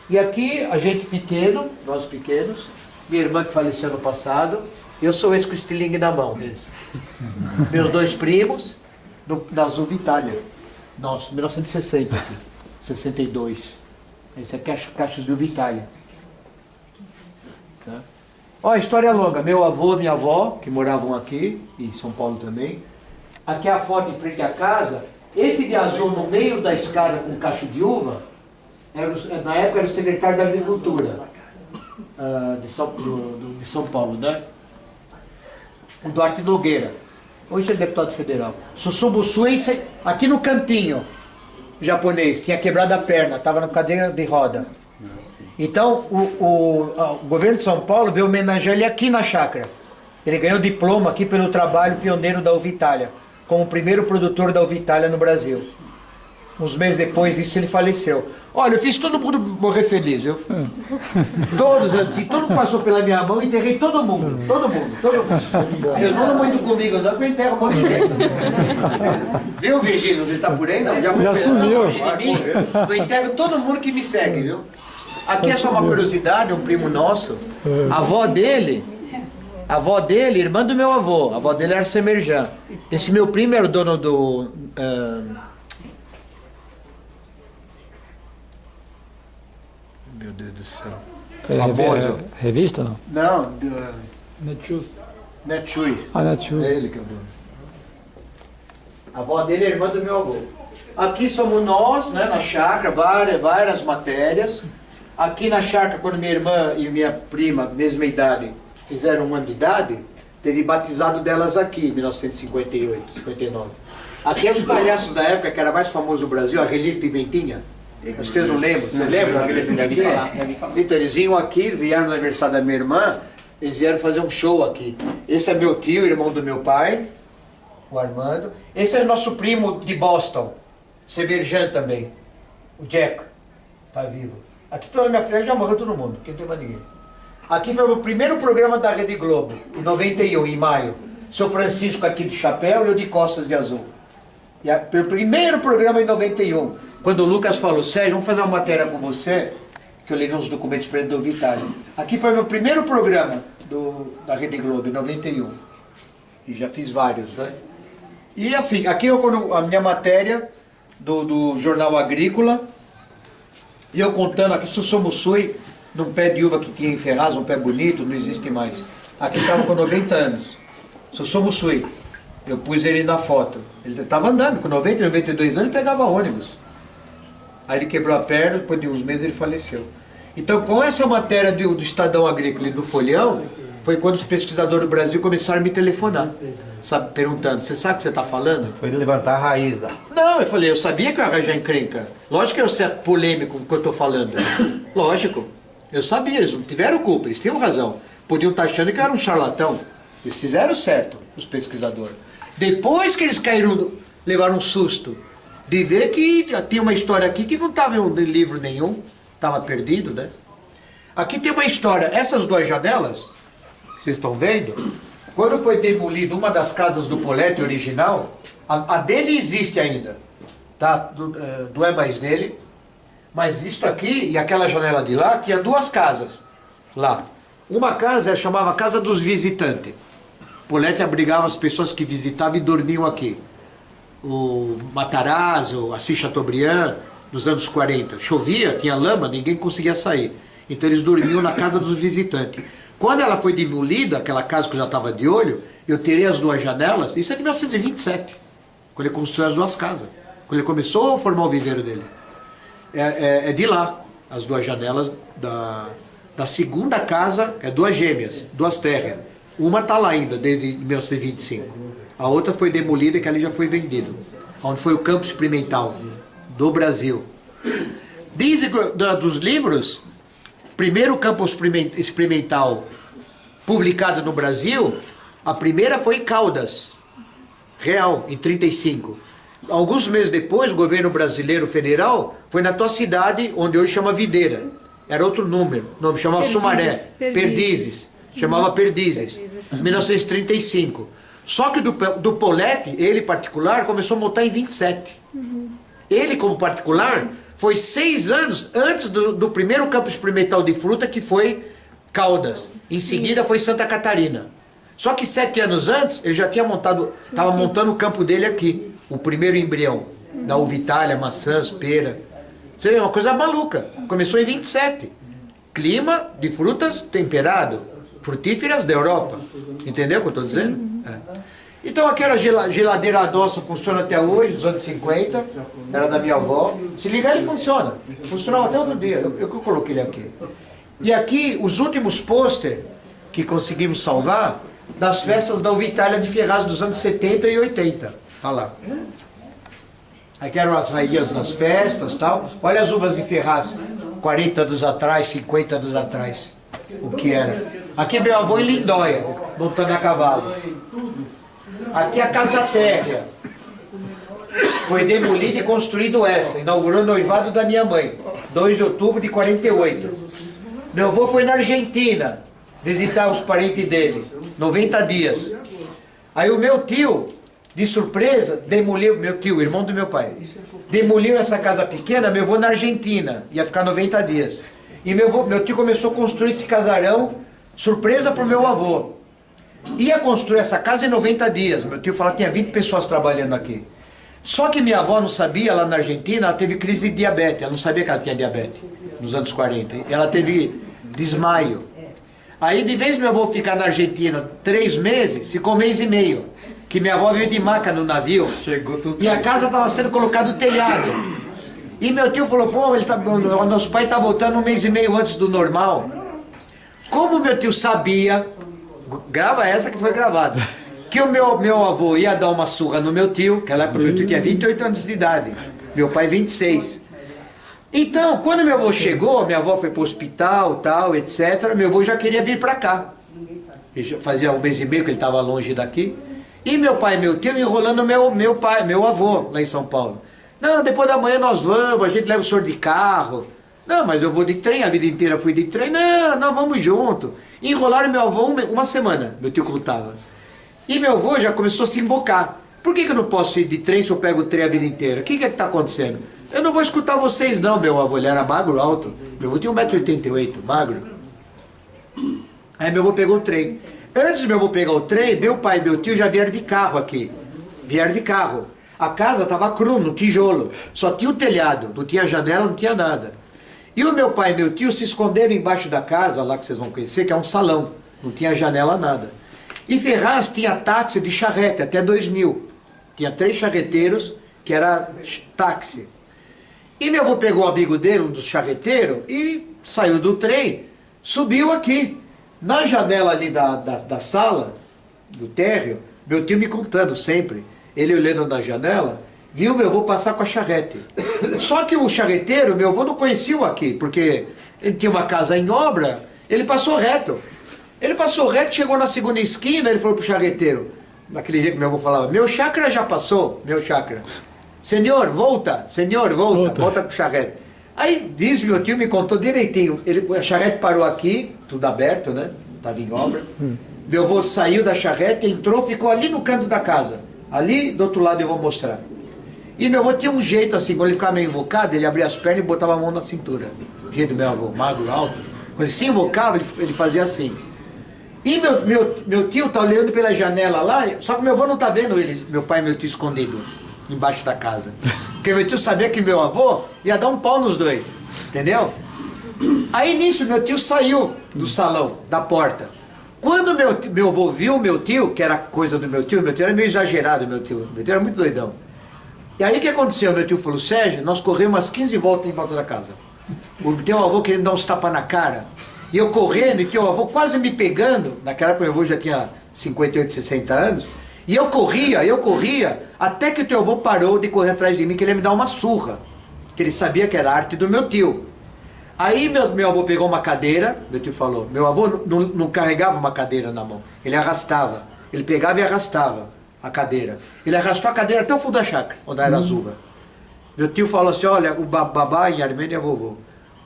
E aqui, a gente pequeno, nós pequenos, minha irmã que faleceu ano passado, eu sou esse com o estilingue na mão, meus 2 primos, na Uva Itália, nossa, 1960 aqui, 62, esse aqui é Cachos de Uva Itália. Tá? Ó, história longa, meu avô e minha avó, que moravam aqui, e em São Paulo também, aqui é a foto em frente à casa, esse de azul no meio da escada com cacho de uva, na época era o secretário da Agricultura de São Paulo, né? O Duarte Nogueira. Hoje é deputado federal. Sussubusuense, aqui no cantinho, o japonês, tinha quebrado a perna, estava na cadeira de roda. Então, o governo de São Paulo veio homenagear ele aqui na chácara. Ele ganhou diploma aqui pelo trabalho pioneiro da Uva Itália, como o primeiro produtor da Uva Itália no Brasil. Uns meses depois disso ele faleceu. Olha, eu fiz todo mundo morrer feliz, viu? Todo mundo passou pela minha mão, enterrei todo mundo. Vocês não muito comigo, não, que eu enterro um monte de gente. Viu, Virgílio? Ele tá por aí, não? Já sumiu. Eu enterro todo mundo que me segue, viu? Aqui é só uma curiosidade, um primo nosso, a avó dele, irmã do meu avô, a avó dele era Semerjan. Esse meu primo era o dono do... Meu Deus do céu. Revista não? Não, Netshoes. Netshoes. Netshoes. É ele que é o dono. A avó dele é irmã do meu avô. Aqui somos nós, né, na chácara, várias matérias. Aqui na chácara, quando minha irmã e minha prima, mesma idade, fizeram 1 ano de idade, teve batizado delas aqui, em 1958, 59. Aqui é os palhaços da época, que era mais famoso no Brasil, a Relíquia Pimentinha. Acho que vocês não lembram. Você lembra? Então, eles vinham aqui, vieram no aniversário da minha irmã, eles vieram fazer um show aqui. Esse é meu tio, irmão do meu pai, o Armando. Esse é o nosso primo de Boston, Semerjan também. O Jack tá vivo. Aqui toda a minha frente já morreu todo mundo, aqui não tem mais ninguém. Aqui foi o primeiro programa da Rede Globo, em 91, em maio. Seu Francisco aqui de chapéu e eu de costas de azul. E o primeiro programa em 91, quando o Lucas falou, Sérgio, vamos fazer uma matéria com você, que eu levei uns documentos para ele do Vitália. Aqui foi meu primeiro programa da Rede Globo, em 91. E já fiz vários, né? E assim, aqui a minha matéria do Jornal Agrícola, e eu contando aqui, Sussumusui, num pé de uva que tinha em Ferraz, um pé bonito, não existe mais. Aqui estava com 90 anos. Sussumusui. Eu pus ele na foto. Ele estava andando, com 90, 92 anos, pegava ônibus. Aí ele quebrou a perna, depois de uns meses ele faleceu. Então, com essa matéria do Estadão Agrícola e do Folhão, foi quando os pesquisadores do Brasil começaram a me telefonar, sabe, perguntando, você sabe o que você está falando? Foi levantar a raiz lá. Não, eu falei, eu sabia que eu ia arranjar encrenca. Lógico que eu sei polêmico com o que eu estou falando. Lógico. Eu sabia, eles não tiveram culpa, eles tinham razão. Podiam estar achando que eu era um charlatão. Eles fizeram certo, os pesquisadores. Depois que eles caíram, levaram um susto de ver que tinha uma história aqui que não estava em livro nenhum, estava perdido, né? Aqui tem uma história, essas duas janelas, que vocês estão vendo, quando foi demolida uma das casas do Poletti original, a dele existe ainda, tá? Não é mais dele, mas isto aqui e aquela janela de lá, tinha duas casas lá. Uma casa chamava Casa dos Visitantes. Poletti abrigava as pessoas que visitavam e dormiam aqui. O Matarazzo, Assis Chateaubriand, nos anos 40. Chovia, tinha lama, ninguém conseguia sair. Então eles dormiam na Casa dos Visitantes. Quando ela foi demolida, aquela casa que eu já estava de olho, eu tirei as duas janelas, isso é de 1927, quando ele construiu as duas casas. Quando ele começou a formar o viveiro dele. É de lá, as duas janelas da segunda casa, duas gêmeas, duas terras. Uma está lá ainda, desde 1925. A outra foi demolida, que ali já foi vendido. Onde foi o campo experimental do Brasil. Dizem que dos livros, primeiro campo experimental publicado no Brasil, a primeira foi em Caldas, Real, em 35. Alguns meses depois, o governo brasileiro federal foi na tua cidade, onde hoje chama Videira. Era outro número, o nome chamava Sumaré. Perdizes. Chamava Perdizes. 1935. Só que do Poletti, ele particular, começou a montar em 27. Ele, como particular, foi 6 anos antes do primeiro campo experimental de fruta, que foi Caldas. Em seguida foi Santa Catarina. Só que 7 anos antes, ele já tinha estava montando o campo dele aqui. O primeiro embrião. Da uva Itália, maçãs, pera. Você vê, uma coisa maluca. Começou em 27. Clima de frutas temperado. Frutíferas da Europa. Entendeu o que eu estou dizendo? Então aquela geladeira nossa funciona até hoje, dos anos 50. Era da minha avó. Se ligar, ele funciona. Funcionava até outro dia. Eu coloquei ele aqui. E aqui, os últimos pôster que conseguimos salvar das festas da Uva Itália de Ferraz dos anos 70 e 80. Olha lá. Aqui eram as rainhas das festas e tal. Olha as uvas de Ferraz, 40 anos atrás, 50 anos atrás. O que era. Aqui é meu avô em Lindóia, montando a cavalo. Aqui é a Casa Térrea. Foi demolida e construído essa. Inaugurou o noivado da minha mãe. 2 de outubro de 48. Meu avô foi na Argentina visitar os parentes dele. 90 dias. Aí o meu tio, de surpresa, demoliu, meu tio, irmão do meu pai, demoliu essa casa pequena, meu avô na Argentina, ia ficar 90 dias. E meu tio começou a construir esse casarão, surpresa para o meu avô. Ia construir essa casa em 90 dias, meu tio falou que tinha 20 pessoas trabalhando aqui. Só que minha avó não sabia, lá na Argentina, ela teve crise de diabetes, ela não sabia que ela tinha diabetes, nos anos 40. Ela teve desmaio. Aí, de vez meu avô ficar na Argentina 3 meses, ficou 1 mês e meio. Que minha avó veio de maca no navio. Chegou tudo. E a casa estava sendo colocada no telhado. E meu tio falou, pô, nosso pai está voltando 1 mês e meio antes do normal. Como meu tio sabia, grava essa que foi gravada, que o meu avô ia dar uma surra no meu tio, que época meu tio tinha 28 anos de idade, meu pai 26. Então, quando meu avô chegou, minha avó foi para o hospital, tal, etc., meu avô já queria vir para cá. Ele já fazia 1 mês e meio que ele estava longe daqui. E meu pai e meu tio enrolando meu avô lá em São Paulo. Não, depois da manhã nós vamos, a gente leva o senhor de carro. Não, mas eu vou de trem, a vida inteira fui de trem. Não, nós vamos junto. Enrolaram meu avô uma semana, meu tio contava. E meu avô já começou a se invocar. Por que eu não posso ir de trem se eu pego o trem a vida inteira? O que está acontecendo? Eu não vou escutar vocês não, meu avô. Ele era magro, alto. Meu avô tinha 1,88 m, magro. Aí meu avô pegou o trem. Antes do meu avô pegar o trem, meu pai e meu tio já vieram de carro aqui. Vieram de carro. A casa estava crua, no tijolo. Só tinha o telhado, não tinha janela, não tinha nada. E o meu pai e meu tio se esconderam embaixo da casa, lá que vocês vão conhecer, que é um salão. Não tinha janela, nada. E Ferraz tinha táxi de charrete, até 2000. Tinha 3 charreteiros, que era táxi. E meu avô pegou o amigo dele, um dos charreteiros, e saiu do trem, subiu aqui. Na janela ali da sala, do térreo, meu tio me contando sempre, ele olhando na janela, viu meu avô passar com a charrete. Só que o charreteiro, meu avô não conhecia o aqui, porque ele tinha uma casa em obra, ele passou reto. Ele passou reto, chegou na segunda esquina, ele falou pro charreteiro, naquele jeito que meu avô falava, meu chácara já passou, meu chácara. Senhor, volta com o charrete. Aí diz meu tio, me contou direitinho, a charrete parou aqui, tudo aberto, né? Estava em obra. Meu avô saiu da charrete, entrou, ficou ali no canto da casa. Ali do outro lado eu vou mostrar. E meu avô tinha um jeito assim, quando ele ficava meio invocado, ele abria as pernas e botava a mão na cintura. O jeito do meu avô, magro, alto. Quando ele se invocava, ele fazia assim. E meu tio tá olhando pela janela lá, só que meu avô não tá vendo eles, meu pai e meu tio escondido embaixo da casa. Porque meu tio sabia que meu avô ia dar um pau nos dois, entendeu? Aí nisso meu tio saiu do salão, da porta. Quando meu avô viu meu tio, que era coisa do meu tio era meio exagerado, meu tio era muito doidão. E aí o que aconteceu? Meu tio falou, Sérgio, nós corremos umas 15 voltas em volta da casa. O teu avô querendo dar uns tapas na cara. E eu correndo, e teu avô quase me pegando. Naquela época meu avô já tinha 58, 60 anos. E eu corria, até que o teu avô parou de correr atrás de mim, que ele ia me dar uma surra. Que ele sabia que era arte do meu tio. Aí meu avô pegou uma cadeira, meu tio falou, meu avô não carregava uma cadeira na mão, ele arrastava. Ele pegava e arrastava a cadeira. Ele arrastou a cadeira até o fundo da chácara, onde era as uvas. Meu tio falou assim, olha, o babá em armênio é vovô.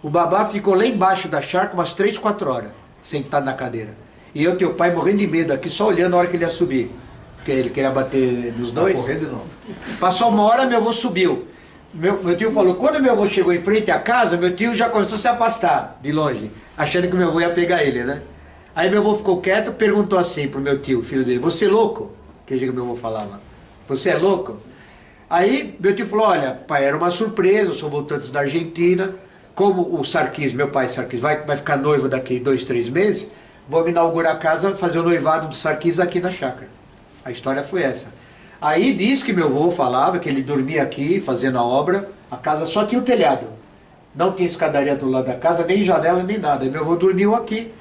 O babá ficou lá embaixo da chácara umas 3, 4 horas, sentado na cadeira. E eu, teu pai, morrendo de medo aqui, só olhando a hora que ele ia subir. Porque ele queria bater nos dois. Correndo de novo. Passou uma hora, meu avô subiu. Meu tio falou, quando meu avô chegou em frente à casa, meu tio já começou a se afastar, de longe, achando que meu avô ia pegar ele, né? Aí meu avô ficou quieto, perguntou assim pro meu tio, filho dele, você é louco? Que jeito que meu avô falava. Você é louco? Aí meu tio falou, olha, pai, era uma surpresa, eu sou voltante da Argentina, como o Sarkis, meu pai Sarkis, vai ficar noivo daqui 2, 3 meses, vou me inaugurar a casa, fazer o noivado do Sarkis aqui na chácara. A história foi essa. Aí diz que meu avô falava que ele dormia aqui, fazendo a obra, a casa só tinha o telhado. Não tinha escadaria do lado da casa, nem janela, nem nada. E meu avô dormiu aqui,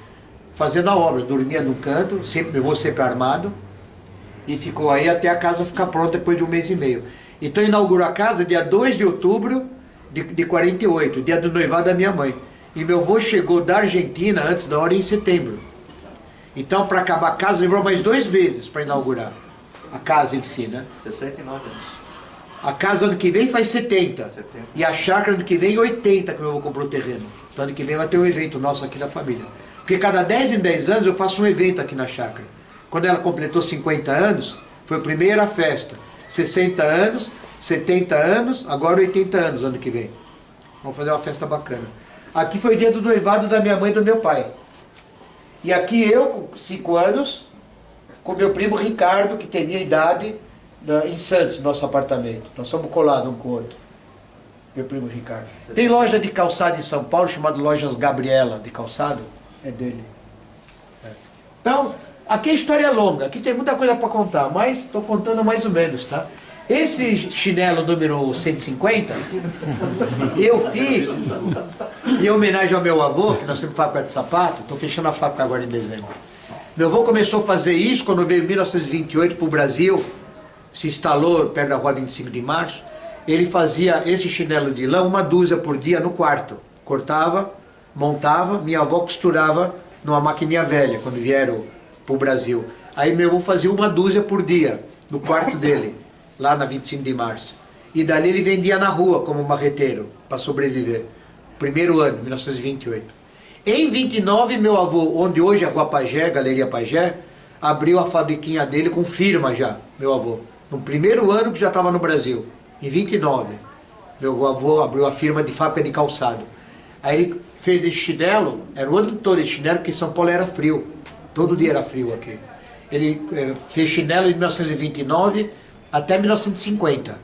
fazendo a obra. Dormia no canto, sempre, meu avô sempre armado, e ficou aí até a casa ficar pronta depois de 1 mês e meio. Então inaugurou a casa dia 2 de outubro de 48, dia do noivado da minha mãe. E meu avô chegou da Argentina antes da hora em setembro. Então, para acabar a casa, levou mais 2 meses para inaugurar a casa em si, né? 69 anos. A casa ano que vem faz 70. 70. E a chácara ano que vem 80, que meu avô comprou o terreno. Então ano que vem vai ter um evento nosso aqui da família. Porque cada 10 em 10 anos eu faço um evento aqui na chácara. Quando ela completou 50 anos, foi a primeira festa. 60 anos, 70 anos, agora 80 anos ano que vem. Vamos fazer uma festa bacana. Aqui foi o dia do noivado da minha mãe e do meu pai. E aqui eu, com 5 anos, com meu primo Ricardo, que tinha idade, em Santos, nosso apartamento. Nós somos colados um com o outro. Meu primo Ricardo. Tem loja de calçado em São Paulo, chamada Lojas Gabriela, de calçado. É dele. É. Então, aqui a história é longa, aqui tem muita coisa para contar, mas estou contando mais ou menos, tá? Esse chinelo número 150, eu fiz em homenagem ao meu avô, que nós temos fábrica de sapato, estou fechando a fábrica agora em dezembro. Meu avô começou a fazer isso quando veio em 1928 para o Brasil, se instalou perto da rua 25 de março, ele fazia esse chinelo de lã, 1 dúzia por dia no quarto, cortava, montava, minha avó costurava numa maquininha velha, quando vieram para o Brasil. Aí meu avô fazia 1 dúzia por dia, no quarto dele, lá na 25 de março. E dali ele vendia na rua como marreteiro, para sobreviver. Primeiro ano, 1928. Em 29, meu avô, onde hoje é a Rua Pajé, Galeria Pajé, abriu a fabriquinha dele com firma já, meu avô. No primeiro ano que já estava no Brasil, em 29. Meu avô abriu a firma de fábrica de calçado. Aí ele fez esse chinelo, era o ano todo de chinelo, porque São Paulo era frio. Todo dia era frio aqui. Ele fez chinelo de 1929 até 1950.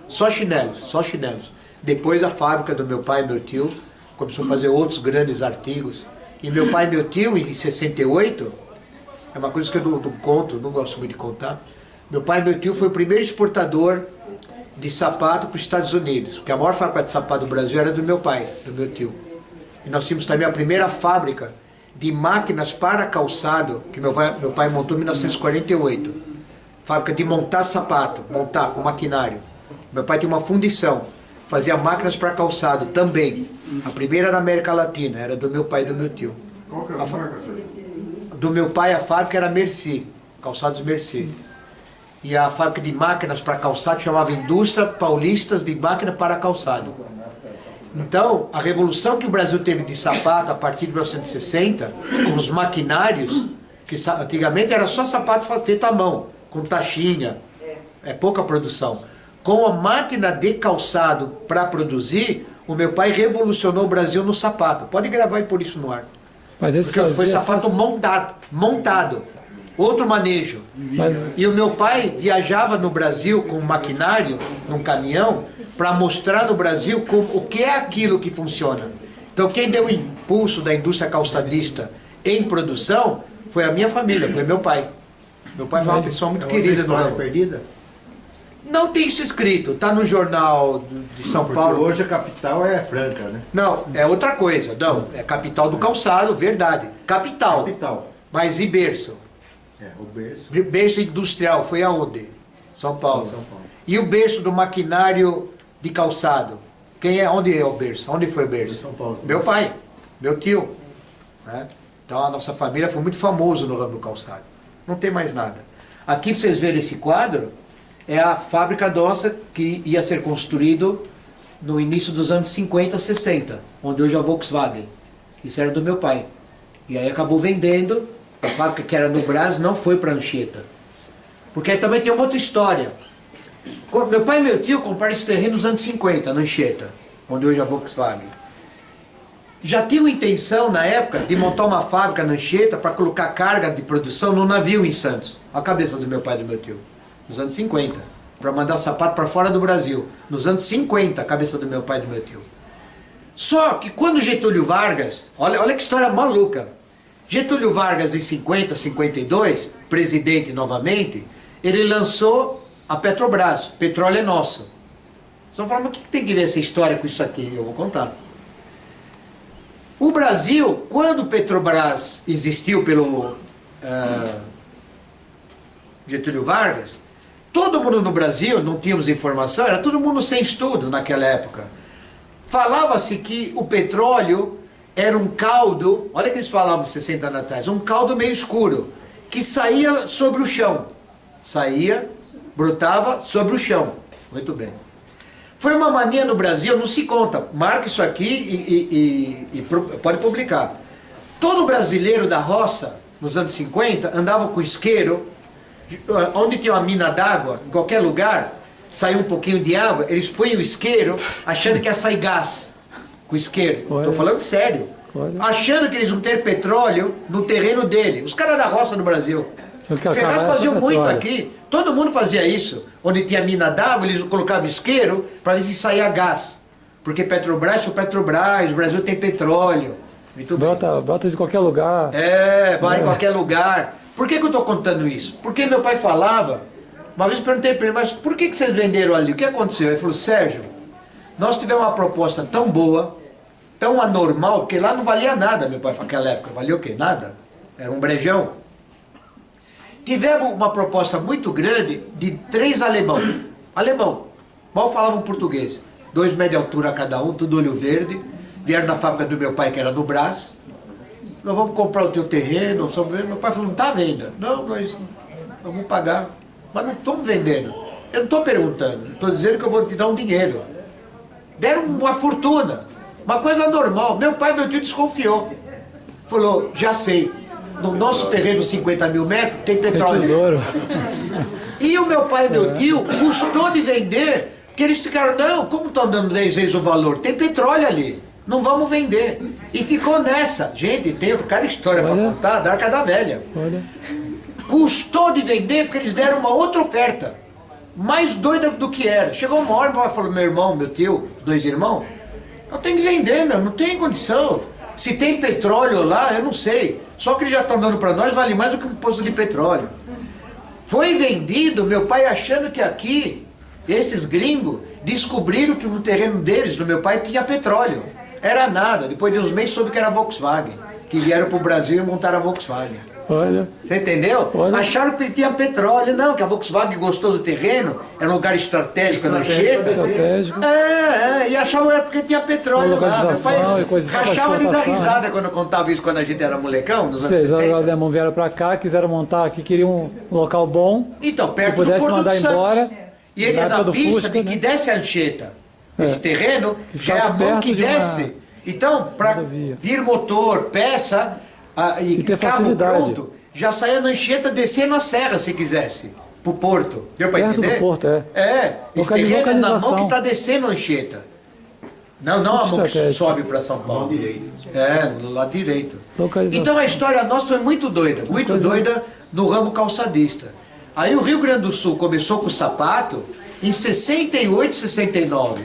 Só chinelos, só chinelos. Depois a fábrica do meu pai e meu tio começou a fazer outros grandes artigos. E meu pai e meu tio, em 68, é uma coisa que eu não conto, não gosto muito de contar. Meu pai e meu tio foi o primeiro exportador de sapato para os Estados Unidos. Porque a maior fábrica de sapato do Brasil era do meu pai, do meu tio. E nós tínhamos também a primeira fábrica de máquinas para calçado, que meu pai montou em 1948. Fábrica de montar sapato, montar com maquinário. Meu pai tinha uma fundição, fazia máquinas para calçado também. A primeira na América Latina, era do meu pai e do meu tio. Qual que era a marca, senhor? Do meu pai a fábrica era Merci, Calçados Merci. E a fábrica de máquinas para calçado chamava Indústria Paulistas de Máquina para Calçado. Então, a revolução que o Brasil teve de sapato a partir de 1960, com os maquinários, que antigamente era só sapato feito à mão, com taxinha, é pouca produção. Com a máquina de calçado para produzir, o meu pai revolucionou o Brasil no sapato. Pode gravar e pôr isso no ar. Mas esse Porque foi sapato montado. Outro manejo. E o meu pai viajava no Brasil com maquinário, num caminhão, para mostrar no Brasil o que é aquilo que funciona. Então quem deu o impulso da indústria calçadista em produção foi a minha família, foi meu pai. Meu pai foi uma pessoa muito querida no ramo. Perdida? Não tem isso escrito, está no jornal de São Porque Paulo. hoje a capital é Franca, né? Não, é outra coisa. Não, é capital do calçado, verdade. Capital. Capital. Mas e berço? É, o berço. Berço industrial, foi aonde? São Paulo. São Paulo. E o berço do maquinário de calçado? Quem é? Onde é o berço? Onde foi o berço? São Paulo. Meu pai, meu tio. Né? Então a nossa família foi muito famoso no ramo do calçado. Não tem mais nada. Aqui para vocês verem esse quadro, é a fábrica nossa que ia ser construído no início dos anos 50, 60, onde hoje é a Volkswagen. Isso era do meu pai. E aí acabou vendendo, a fábrica que era no Brás não foi para Anchieta. Porque aí também tem uma outra história. Meu pai e meu tio compraram esse terreno nos anos 50, na Anchieta, onde hoje é a Volkswagen. Já tinham intenção, na época, de montar uma fábrica na Anchieta para colocar carga de produção no navio em Santos. A cabeça do meu pai e do meu tio. Nos anos 50. Para mandar sapato para fora do Brasil. Nos anos 50, a cabeça do meu pai e do meu tio. Só que quando Getúlio Vargas, olha que história maluca. Getúlio Vargas, em 50, 52, presidente novamente, ele lançou a Petrobras. Petróleo é nosso. Você vai falar, mas o que tem que ver essa história com isso aqui? Eu vou contar. O Brasil, quando Petrobras existiu pelo Getúlio Vargas, todo mundo no Brasil, não tínhamos informação, era todo mundo sem estudo naquela época. Falava-se que o petróleo era um caldo, olha que eles falavam 60 anos atrás, um caldo meio escuro, que saía sobre o chão. Saía, brotava sobre o chão. Muito bem. Foi uma mania no Brasil, não se conta, marca isso aqui e pode publicar. Todo brasileiro da roça, nos anos 50, andava com isqueiro, onde tinha uma mina d'água, em qualquer lugar, saía um pouquinho de água, eles põem o isqueiro achando que ia sair gás com isqueiro. Estou falando sério. Achando que eles vão ter petróleo no terreno dele. Os caras da roça no Brasil. Ferraz faziam muito aqui. Todo mundo fazia isso. Onde tinha mina d'água, eles colocavam isqueiro para ver se saía gás. Porque Petrobras é o Petrobras, o Brasil tem petróleo. Muito Brota de qualquer lugar. Vai em qualquer lugar. Por que eu estou contando isso? Porque meu pai falava, uma vez eu perguntei para ele, mas por que vocês venderam ali? O que aconteceu? Ele falou, Sérgio, nós tivemos uma proposta tão boa, tão anormal, porque lá não valia nada, meu pai, naquela época. Valia o quê? Nada. Era um brejão. Tivemos uma proposta muito grande de 3 alemão. Mal falavam português. 2 metros de altura cada um, tudo olho verde. Vieram da fábrica do meu pai, que era no Brás. Nós vamos comprar o teu terreno. Meu pai falou, não está à venda. Não, nós vamos pagar. Mas não estamos vendendo. Eu não estou perguntando, estou dizendo que eu vou te dar um dinheiro. Deram uma fortuna, uma coisa normal. Meu pai e meu tio desconfiou. Falou, já sei, no nosso terreno 50 mil metros tem petróleo. Tesouro. E o meu pai e meu tio custou de vender, porque eles ficaram, não, como estão dando 10 vezes o valor? Tem petróleo ali, não vamos vender. E ficou nessa. Gente, tem cada história para contar, da Arca da Velha. Olha. Custou de vender porque eles deram uma outra oferta. Mais doida do que era. Chegou uma hora, meu pai falou, meu irmão, meu tio, 2 irmãos, eu tenho que vender, meu, não tem condição. Se tem petróleo lá, eu não sei. Só que eles já estão dando para nós, vale mais do que um poço de petróleo. Foi vendido, meu pai achando que aqui, esses gringos, descobriram que no terreno deles, no meu pai, tinha petróleo. Era nada. Depois de uns meses soube que era Volkswagen. Que vieram para o Brasil e montaram a Volkswagen. Olha. Você entendeu? Olha. Acharam que tinha petróleo. Não, que a Volkswagen gostou do terreno, era um lugar estratégico na Anchieta. Estratégico. E achavam que era porque tinha petróleo lá. Meu pai Localização e coisa rachava de dar exportação, risada quando eu contava isso quando a gente era molecão, nos anos Vocês, 70. os alemães vieram para cá, quiseram montar aqui, queriam um local bom. Então, perto que do pudesse Porto mandar do Santos. embora. E ele na é época na do pista Fusca, de né? que desce a Anchieta. Esse terreno Que já é a ficasse mão que perto de uma desce. Então, para rodovia. vir motor, peça e ter carro facilidade. pronto, já saía na Anchieta descendo a serra se quisesse. Pro Porto. Deu para Perto entender? do Porto, é. Esse terreno é na mão Localização. que está descendo a Anchieta. Não a mão que Estratégia. sobe para São Paulo. No lado direito. Localização. Então a história nossa foi muito doida. Muito doida no ramo calçadista. Aí o Rio Grande do Sul começou com o sapato em 68, 69.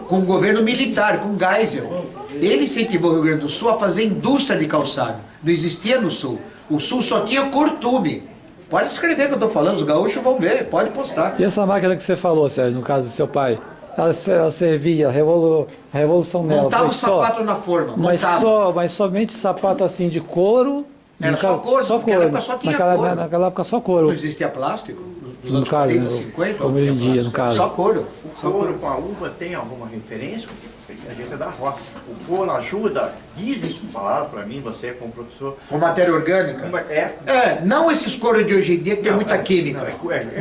Com o governo militar, com Geisel. Ele incentivou o Rio Grande do Sul a fazer indústria de calçado. Não existia no Sul. O Sul só tinha cortume. Pode escrever o que eu estou falando, os gaúchos vão ver, pode postar. E essa máquina que você falou, Sérgio, no caso do seu pai, ela servia, a revolução nela. Montava foi o só- sapato na forma, Mas, montava. mas somente sapato assim de couro? Era No só caso- couro, só naquela couro. época só tinha naquela, couro. naquela época só Não couro. existia plástico. Nos No anos caso, 40, 50. como hoje em dia, no caso. Só couro. O couro com a uva tem alguma referência? Porque a gente é da roça. O couro ajuda, dizem, falaram para mim, você como professor. Com matéria orgânica. Não esses couros de hoje em dia que tem muita química.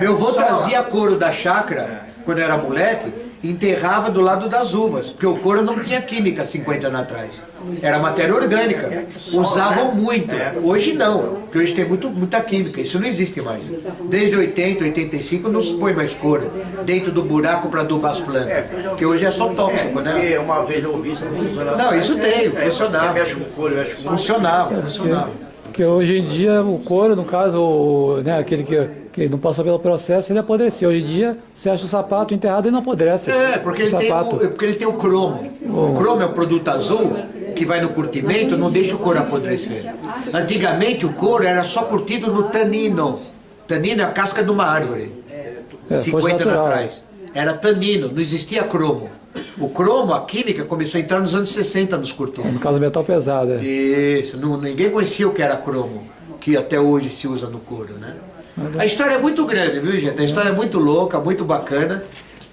Meu avô trazia couro da chácara, quando eu era moleque, e enterrava do lado das uvas, porque o couro não tinha química 50 anos atrás. Era matéria orgânica. Usavam muito. Hoje não, porque hoje tem muita química. Isso não existe mais. Desde 80, 85 não se põe mais couro dentro do buraco para adubar as plantas. Porque hoje é só tóxico, né? Porque uma vez eu ouvi isso não funciona. Não, isso tem, funcionava. Você mexe com couro, mexe com Funcionava. Porque hoje em dia o couro, no caso, né, aquele que não passou pelo processo, ele apodreceu. Hoje em dia você acha o sapato enterrado e não apodrece. Porque o ele, sapato. porque ele tem o cromo. O cromo é o produto azul que vai no curtimento, não deixa o couro apodrecer. Antigamente o couro era só curtido no tanino. Tanino é a casca de uma árvore. Fosse 50 anos natural. atrás. Era tanino, não existia cromo. O cromo, a química, começou a entrar nos anos 60 nos cortinos. No caso, metal pesado. É. Isso, ninguém conhecia o que era cromo, que até hoje se usa no couro, né? A história é muito grande, viu, gente? A história é muito louca, muito bacana.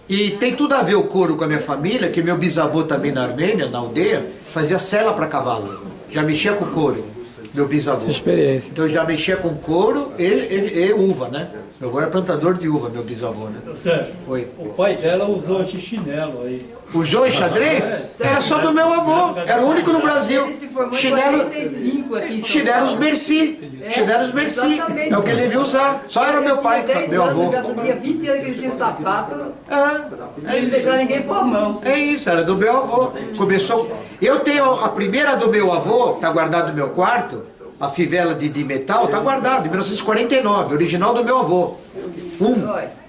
E tem tudo a ver o couro com a minha família, que meu bisavô também na Armênia, na aldeia, fazia sela para cavalo. Já mexia com couro, meu bisavô. Experiência. Então já mexia com couro e uva, né? Meu avô era plantador de uva, meu bisavô, né? Sérgio, Oi. o pai dela usou esse chinelo aí. O João xadrez era só do meu avô, era o único no Brasil. Ele se formou em Chinelo, 45 aqui em São chinelos Paulo. Merci, chinelos Merci, exatamente. é o que ele devia usar. Só era meu pai, Tinha 10 meu anos, avô. Já tinha 20 anos que ele tinha um sapato, É não isso. deixava ninguém pôr a mão. É isso, era do meu avô. Começou. Eu tenho a primeira do meu avô, tá guardado no meu quarto, a fivela de metal, tá guardado, de 1949, original do meu avô.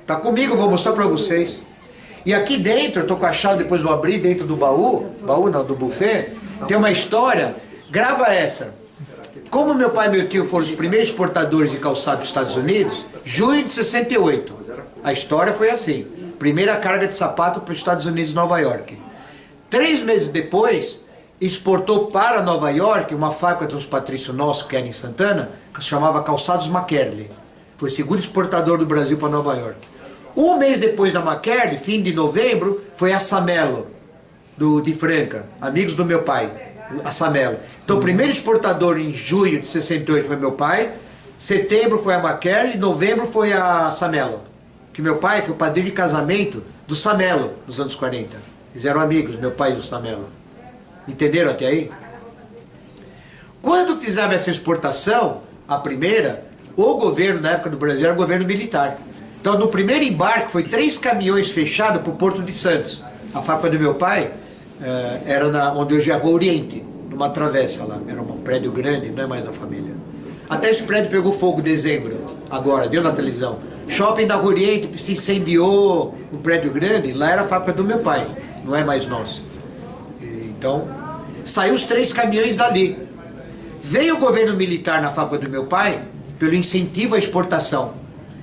Tá comigo, vou mostrar pra vocês. E aqui dentro, eu tô com a chave, depois vou abrir dentro do baú não, do buffet, tem uma história, grava essa. Como meu pai e meu tio foram os primeiros exportadores de calçado dos Estados Unidos, junho de 68. A história foi assim, primeira carga de sapato para os Estados Unidos e Nova York. 3 meses depois, exportou para Nova York uma fábrica de uns patrícios nossos, que era em Santana, que se chamava Calçados McKerley. Foi o segundo exportador do Brasil para Nova York. 1 mês depois da McKerley, fim de novembro, foi a Samelo, de Franca, amigos do meu pai, a Samelo. Então o primeiro exportador em junho de 68 foi meu pai, setembro foi a McKerley, novembro foi a Samelo. que meu pai foi o padrinho de casamento do Samelo, nos anos 40. Eles eram amigos, meu pai e o Samelo. Entenderam até aí? Quando fizeram essa exportação, a primeira, o governo, na época do Brasil, era o governo militar. Então, no primeiro embarque, foi 3 caminhões fechados para o Porto de Santos. A fábrica do meu pai era onde hoje é a Rua Oriente, numa travessa lá. Era um prédio grande, não é mais da família. Até esse prédio pegou fogo em dezembro, agora, deu na televisão. Shopping da Rua Oriente se incendiou, um prédio grande, lá era a fábrica do meu pai, não é mais nosso. Então, saiu os 3 caminhões dali. Veio o governo militar na fábrica do meu pai, pelo incentivo à exportação.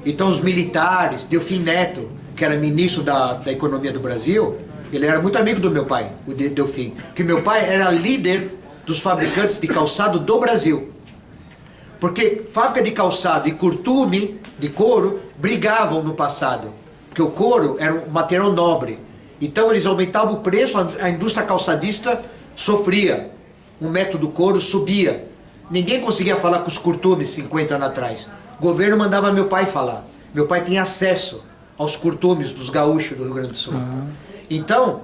Então os militares, Delfim Neto, que era ministro da Economia do Brasil, ele era muito amigo do meu pai, o Delfim, que meu pai era líder dos fabricantes de calçado do Brasil. Porque fábrica de calçado e curtume de couro brigavam no passado, porque o couro era um material nobre. Então eles aumentavam o preço, a indústria calçadista sofria, o método couro subia. Ninguém conseguia falar com os curtumes 50 anos atrás. O governo mandava meu pai falar. Meu pai tinha acesso aos curtumes dos gaúchos do Rio Grande do Sul. Então,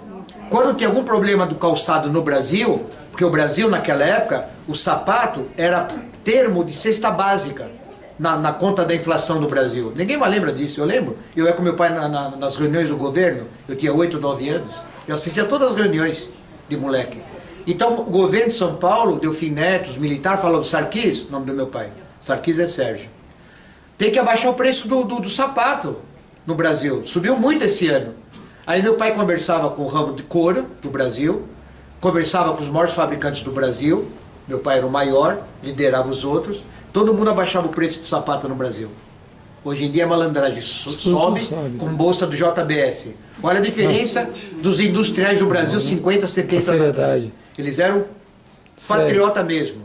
quando tinha algum problema do calçado no Brasil, porque o Brasil naquela época, o sapato era termo de cesta básica na conta da inflação do Brasil. Ninguém mais lembra disso, eu lembro. Eu ia com meu pai nas reuniões do governo, eu tinha 8, 9 anos, eu assistia todas as reuniões de moleque. Então, o governo de São Paulo, Delfim Neto, os militares, falou do Sarquis, nome do meu pai. Sarquis é Sérgio. Tem que abaixar o preço do sapato no Brasil. Subiu muito esse ano. Aí meu pai conversava com o ramo de couro do Brasil, conversava com os maiores fabricantes do Brasil. Meu pai era o maior, liderava os outros. Todo mundo abaixava o preço de sapato no Brasil. Hoje em dia a malandragem sobe com bolsa do JBS. Olha a diferença dos industriais do Brasil 50, 70 anos atrás. Eles eram patriota mesmo.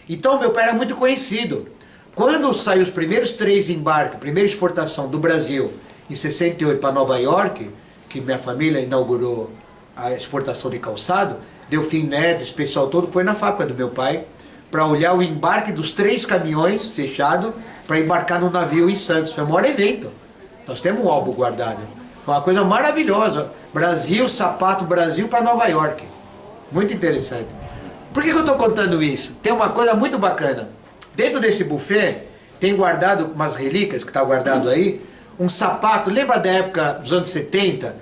Então meu pai era muito conhecido. Quando saiu os primeiros 3 embarques, primeira exportação do Brasil, em 68 para Nova York, que minha família inaugurou a exportação de calçado, Delfim Neto, esse pessoal todo foi na fábrica do meu pai, para olhar o embarque dos 3 caminhões fechado, para embarcar no navio em Santos. Foi o maior evento. Nós temos um álbum guardado. Foi uma coisa maravilhosa. Brasil, sapato Brasil para Nova York. Muito interessante. Por que eu estou contando isso? Tem uma coisa muito bacana. Dentro desse buffet, tem guardado umas relíquias, que está guardado aí, um sapato. Lembra da época dos anos 70?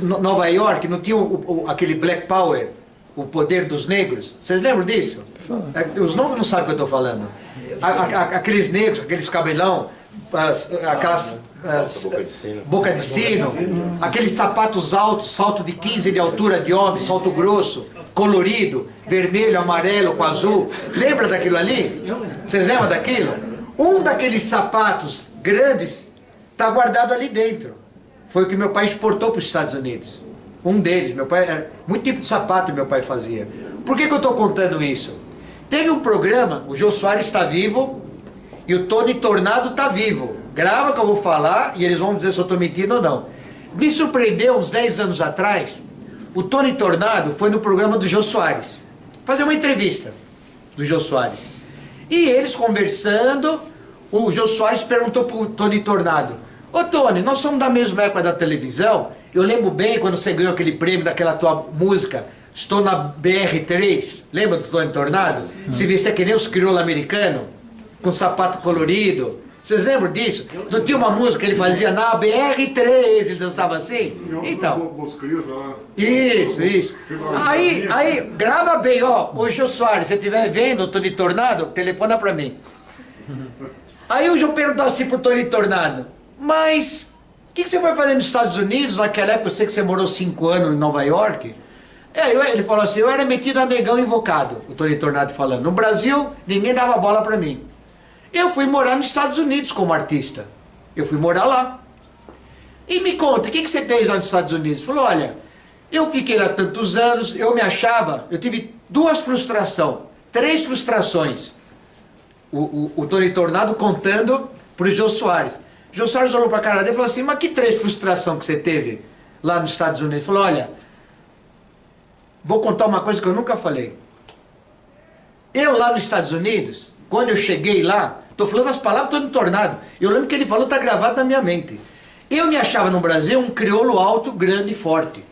Nova York, não tinha aquele Black Power, o poder dos negros? Vocês lembram disso? Os novos não sabem o que eu estou falando. Aqueles negros, aqueles cabelão, aquelas boca de sino, aqueles sapatos altos, salto de 15 de altura de homem, salto grosso, colorido, vermelho, amarelo com azul. Lembra daquilo ali? Vocês lembram daquilo? Um daqueles sapatos grandes está guardado ali dentro. Foi o que meu pai exportou para os Estados Unidos. Um deles. Meu pai era muito tipo de sapato meu pai fazia. Por que eu estou contando isso? Teve um programa, o Jô Soares está vivo e o Tony Tornado está vivo. Grava que eu vou falar e eles vão dizer se eu estou mentindo ou não. Me surpreendeu uns 10 anos atrás, o Tony Tornado foi no programa do Jô Soares fazer uma entrevista do Jô Soares. E eles conversando, o Jô Soares perguntou para o Tony Tornado: ô Tony, nós somos da mesma época da televisão, eu lembro bem quando você ganhou aquele prêmio daquela tua música, Estou na BR3, lembra do Tony Tornado? Se vestia que nem os crioulos americanos, com sapato colorido. Vocês lembram disso? Não tinha uma música que ele fazia na BR3, ele dançava assim? Então. Isso. Aí, grava bem, ó. Ô Jô Soares, se você estiver vendo o Tony Tornado, telefona pra mim. Aí o Jô perguntou assim pro Tony Tornado: mas o que você foi fazer nos Estados Unidos naquela época? Eu sei que você morou 5 anos em Nova York. Ele falou assim: eu era metido a negão invocado, o Tony Tornado falando. No Brasil, ninguém dava bola pra mim. Eu fui morar nos Estados Unidos como artista. Eu fui morar lá. E me conta, o que você fez lá nos Estados Unidos? Falou: olha, eu fiquei lá tantos anos, eu me achava, eu tive 2 frustrações, 3 frustrações. O Tony Tornado contando pro Jô Soares. Jô Soares olhou pra cara dele e falou assim: mas que 3 frustrações que você teve lá nos Estados Unidos? Falou: olha, vou contar uma coisa que eu nunca falei. Eu lá nos Estados Unidos, quando eu cheguei lá, estou falando as palavras do Tony Tornado, eu lembro que ele falou, está gravado na minha mente. Eu me achava no Brasil um crioulo alto, grande e forte.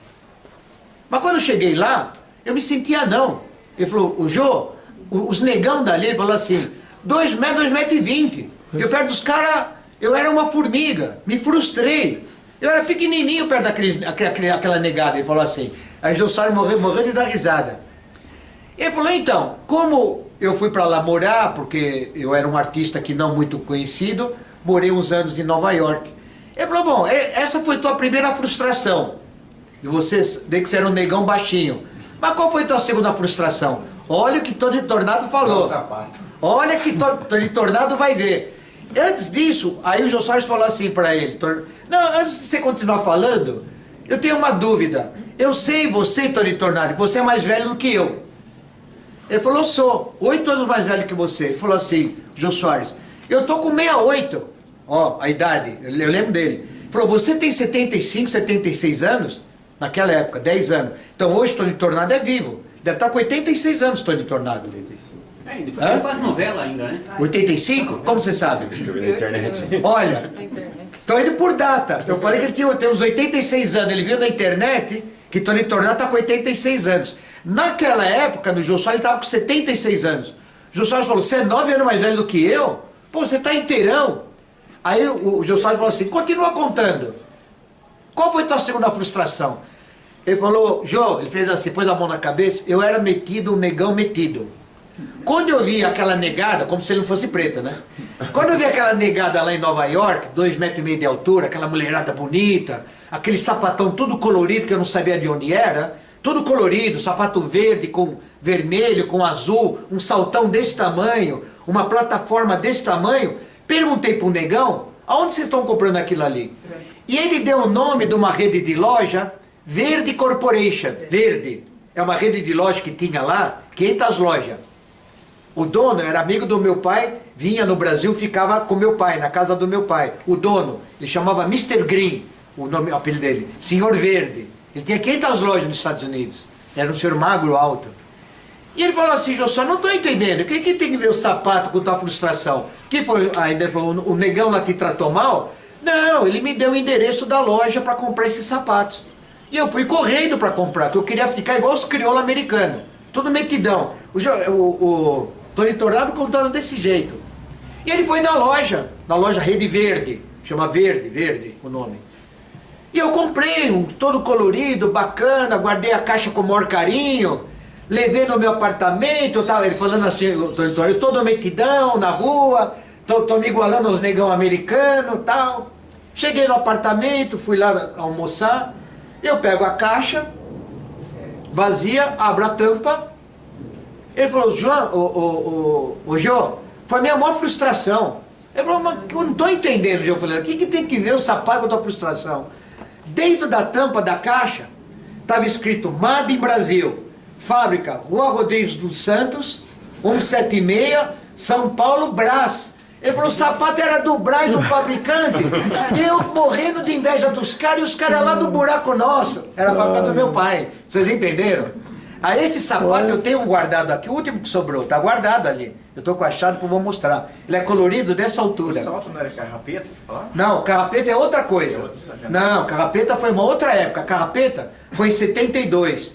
Mas quando eu cheguei lá, eu me sentia não. Ele falou, o Jô, os negão dali, ele falou assim, 2 metros, 2,20 m. Eu perto dos caras, eu era uma formiga, me frustrei. Eu era pequenininho perto daquela negada, ele falou assim. Aí o Jô Soares morreu de dar risada. Ele falou, então, como eu fui para lá morar, porque eu era um artista que não muito conhecido, morei uns anos em Nova York. Ele falou, bom, essa foi tua primeira frustração. E você, de que você era um negão baixinho. Mas qual foi tua segunda frustração? Olha o que Tony Tornado falou. Olha que Tony Tornado vai ver. Antes disso, aí o Jô Soares falou assim para ele, não, antes de você continuar falando, eu tenho uma dúvida. Eu sei você, Tony Tornado, que você é mais velho do que eu. Ele falou, eu sou 8 anos mais velho que você. Ele falou assim, Jô Soares, eu tô com 68, ó, a idade, eu lembro dele. Ele falou, você tem 75, 76 anos? Naquela época, 10 anos. Então hoje Tony Tornado é vivo. Deve estar com 86 anos, Tony Tornado. 85. Ele faz novela ainda, né? 85? Como você sabe? Eu vi na internet. Olha, tô indo por data. Eu falei que ele tem uns 86 anos. Ele viu na internet que Tony Tornado está com 86 anos. Naquela época, no Jô Soares, ele estava com 76 anos. O Jô Soares falou, você é 9 anos mais velho do que eu? Pô, você está inteirão. Aí o Jô Soares falou assim, continua contando. Qual foi a tua segunda frustração? Ele falou, Jô, ele fez assim, pôs a mão na cabeça, eu era metido, um negão metido. Quando eu vi aquela negada, como se ele não fosse preta, né? Quando eu vi aquela negada lá em Nova York, 2,5 metros de altura, aquela mulherada bonita, aquele sapatão tudo colorido que eu não sabia de onde era, tudo colorido, sapato verde com vermelho, com azul, um saltão desse tamanho, uma plataforma desse tamanho, perguntei para um negão, aonde vocês estão comprando aquilo ali? E ele deu o nome de uma rede de loja, Verde Corporation, Verde. É uma rede de loja que tinha lá, 500 lojas. O dono era amigo do meu pai, vinha no Brasil, ficava com meu pai, na casa do meu pai. O dono, ele chamava Mr. Green, o apelido dele, Senhor Verde. Ele tinha 500 lojas nos Estados Unidos. Era um senhor magro, alto. E ele falou assim, Jô, só não estou entendendo, o que tem que ver o sapato com tua frustração? Que foi? Aí ele falou, o negão lá te tratou mal? Não, ele me deu o endereço da loja para comprar esses sapatos. E eu fui correndo para comprar, porque eu queria ficar igual os crioulos americanos. Tudo metidão. O Tony Tornado contando desse jeito. E ele foi na loja Rede Verde, chama Verde o nome. E eu comprei um todo colorido, bacana, guardei a caixa com o maior carinho, levei no meu apartamento, ele falando assim, o Tony Tornado, todo metidão na rua, tô me igualando aos negão americanos e tal. Cheguei no apartamento, fui lá almoçar, eu pego a caixa, vazia, abro a tampa. Ele falou, João, Jô, foi a minha maior frustração. Ele falou, mas eu não estou entendendo, Jô. Eu falei, o que tem que ver o sapato com a tua frustração? Dentro da tampa da caixa, estava escrito Made in Brasil, fábrica Rua Rodrigues dos Santos, 176, São Paulo, Brás. Ele falou, o sapato era do Brás, do fabricante. Eu morrendo de inveja dos caras e os caras lá do buraco nosso. Era a fábrica do meu pai. Vocês entenderam? Aí esse sapato eu tenho guardado aqui, o último que sobrou, tá guardado ali. Eu tô com a chave que eu vou mostrar. Ele é colorido dessa altura. O salto não era carrapeta? Não, carrapeta é outra coisa. Não, carrapeta foi uma outra época. Carrapeta foi em 72.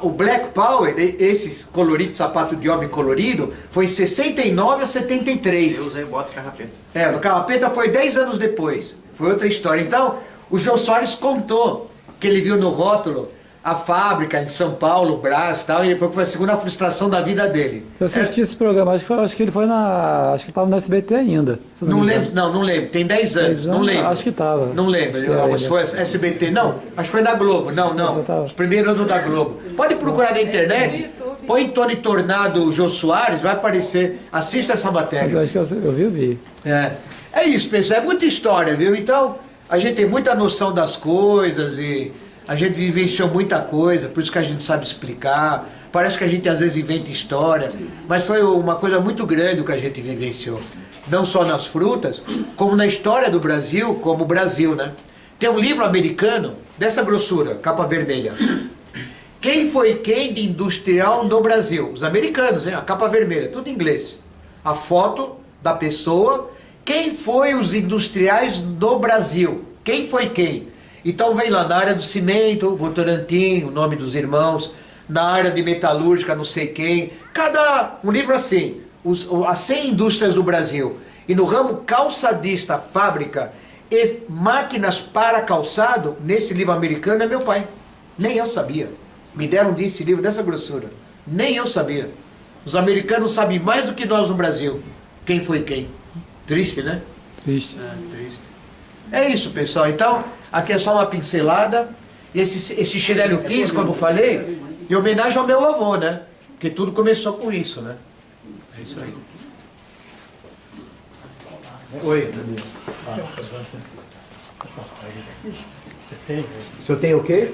O Black Power, esses coloridos, sapato de homem colorido, foi em 69 a 73. Eu usei bota carrapeta. O carrapeta foi 10 anos depois. Foi outra história. Então, o Jô Soares contou que ele viu no rótulo a fábrica em São Paulo, Brás e tal, e ele falou que foi a segunda frustração da vida dele. Eu assisti esse programa, acho que ele foi acho que estava no SBT ainda. Não lembro, não lembro, tem 10 anos, não lembro. Acho que estava. Não lembro, se foi SBT, não, acho que foi na Globo, não, os primeiros anos da Globo. Pode procurar na internet, põe Tony Tornado, Jô Soares, vai aparecer, assista essa matéria. Mas eu acho que eu vi. É isso, pessoal, é muita história, viu? Então, a gente tem muita noção das coisas e a gente vivenciou muita coisa, por isso que a gente sabe explicar. Parece que a gente às vezes inventa história, mas foi uma coisa muito grande o que a gente vivenciou. Não só nas frutas, como na história do Brasil, como o Brasil, né? Tem um livro americano, dessa grossura, capa vermelha. Quem foi quem de industrial no Brasil? Os americanos, hein? A capa vermelha, tudo em inglês. A foto da pessoa, quem foi os industriais no Brasil? Quem foi quem? Então vem lá na área do cimento, Votorantim, o nome dos irmãos, na área de metalúrgica, não sei quem, um livro assim, as 100 indústrias do Brasil. E no ramo calçadista, fábrica e máquinas para calçado, nesse livro americano é meu pai. Nem eu sabia. Me deram esse livro dessa grossura. Nem eu sabia. Os americanos sabem mais do que nós no Brasil. Quem foi quem? Triste, né? Triste. Triste. É isso, pessoal. Então, aqui é só uma pincelada. Esse chinelo eu fiz, como eu falei, em homenagem ao meu avô, né? Porque tudo começou com isso, né? É isso aí. Oi. Você tem o quê?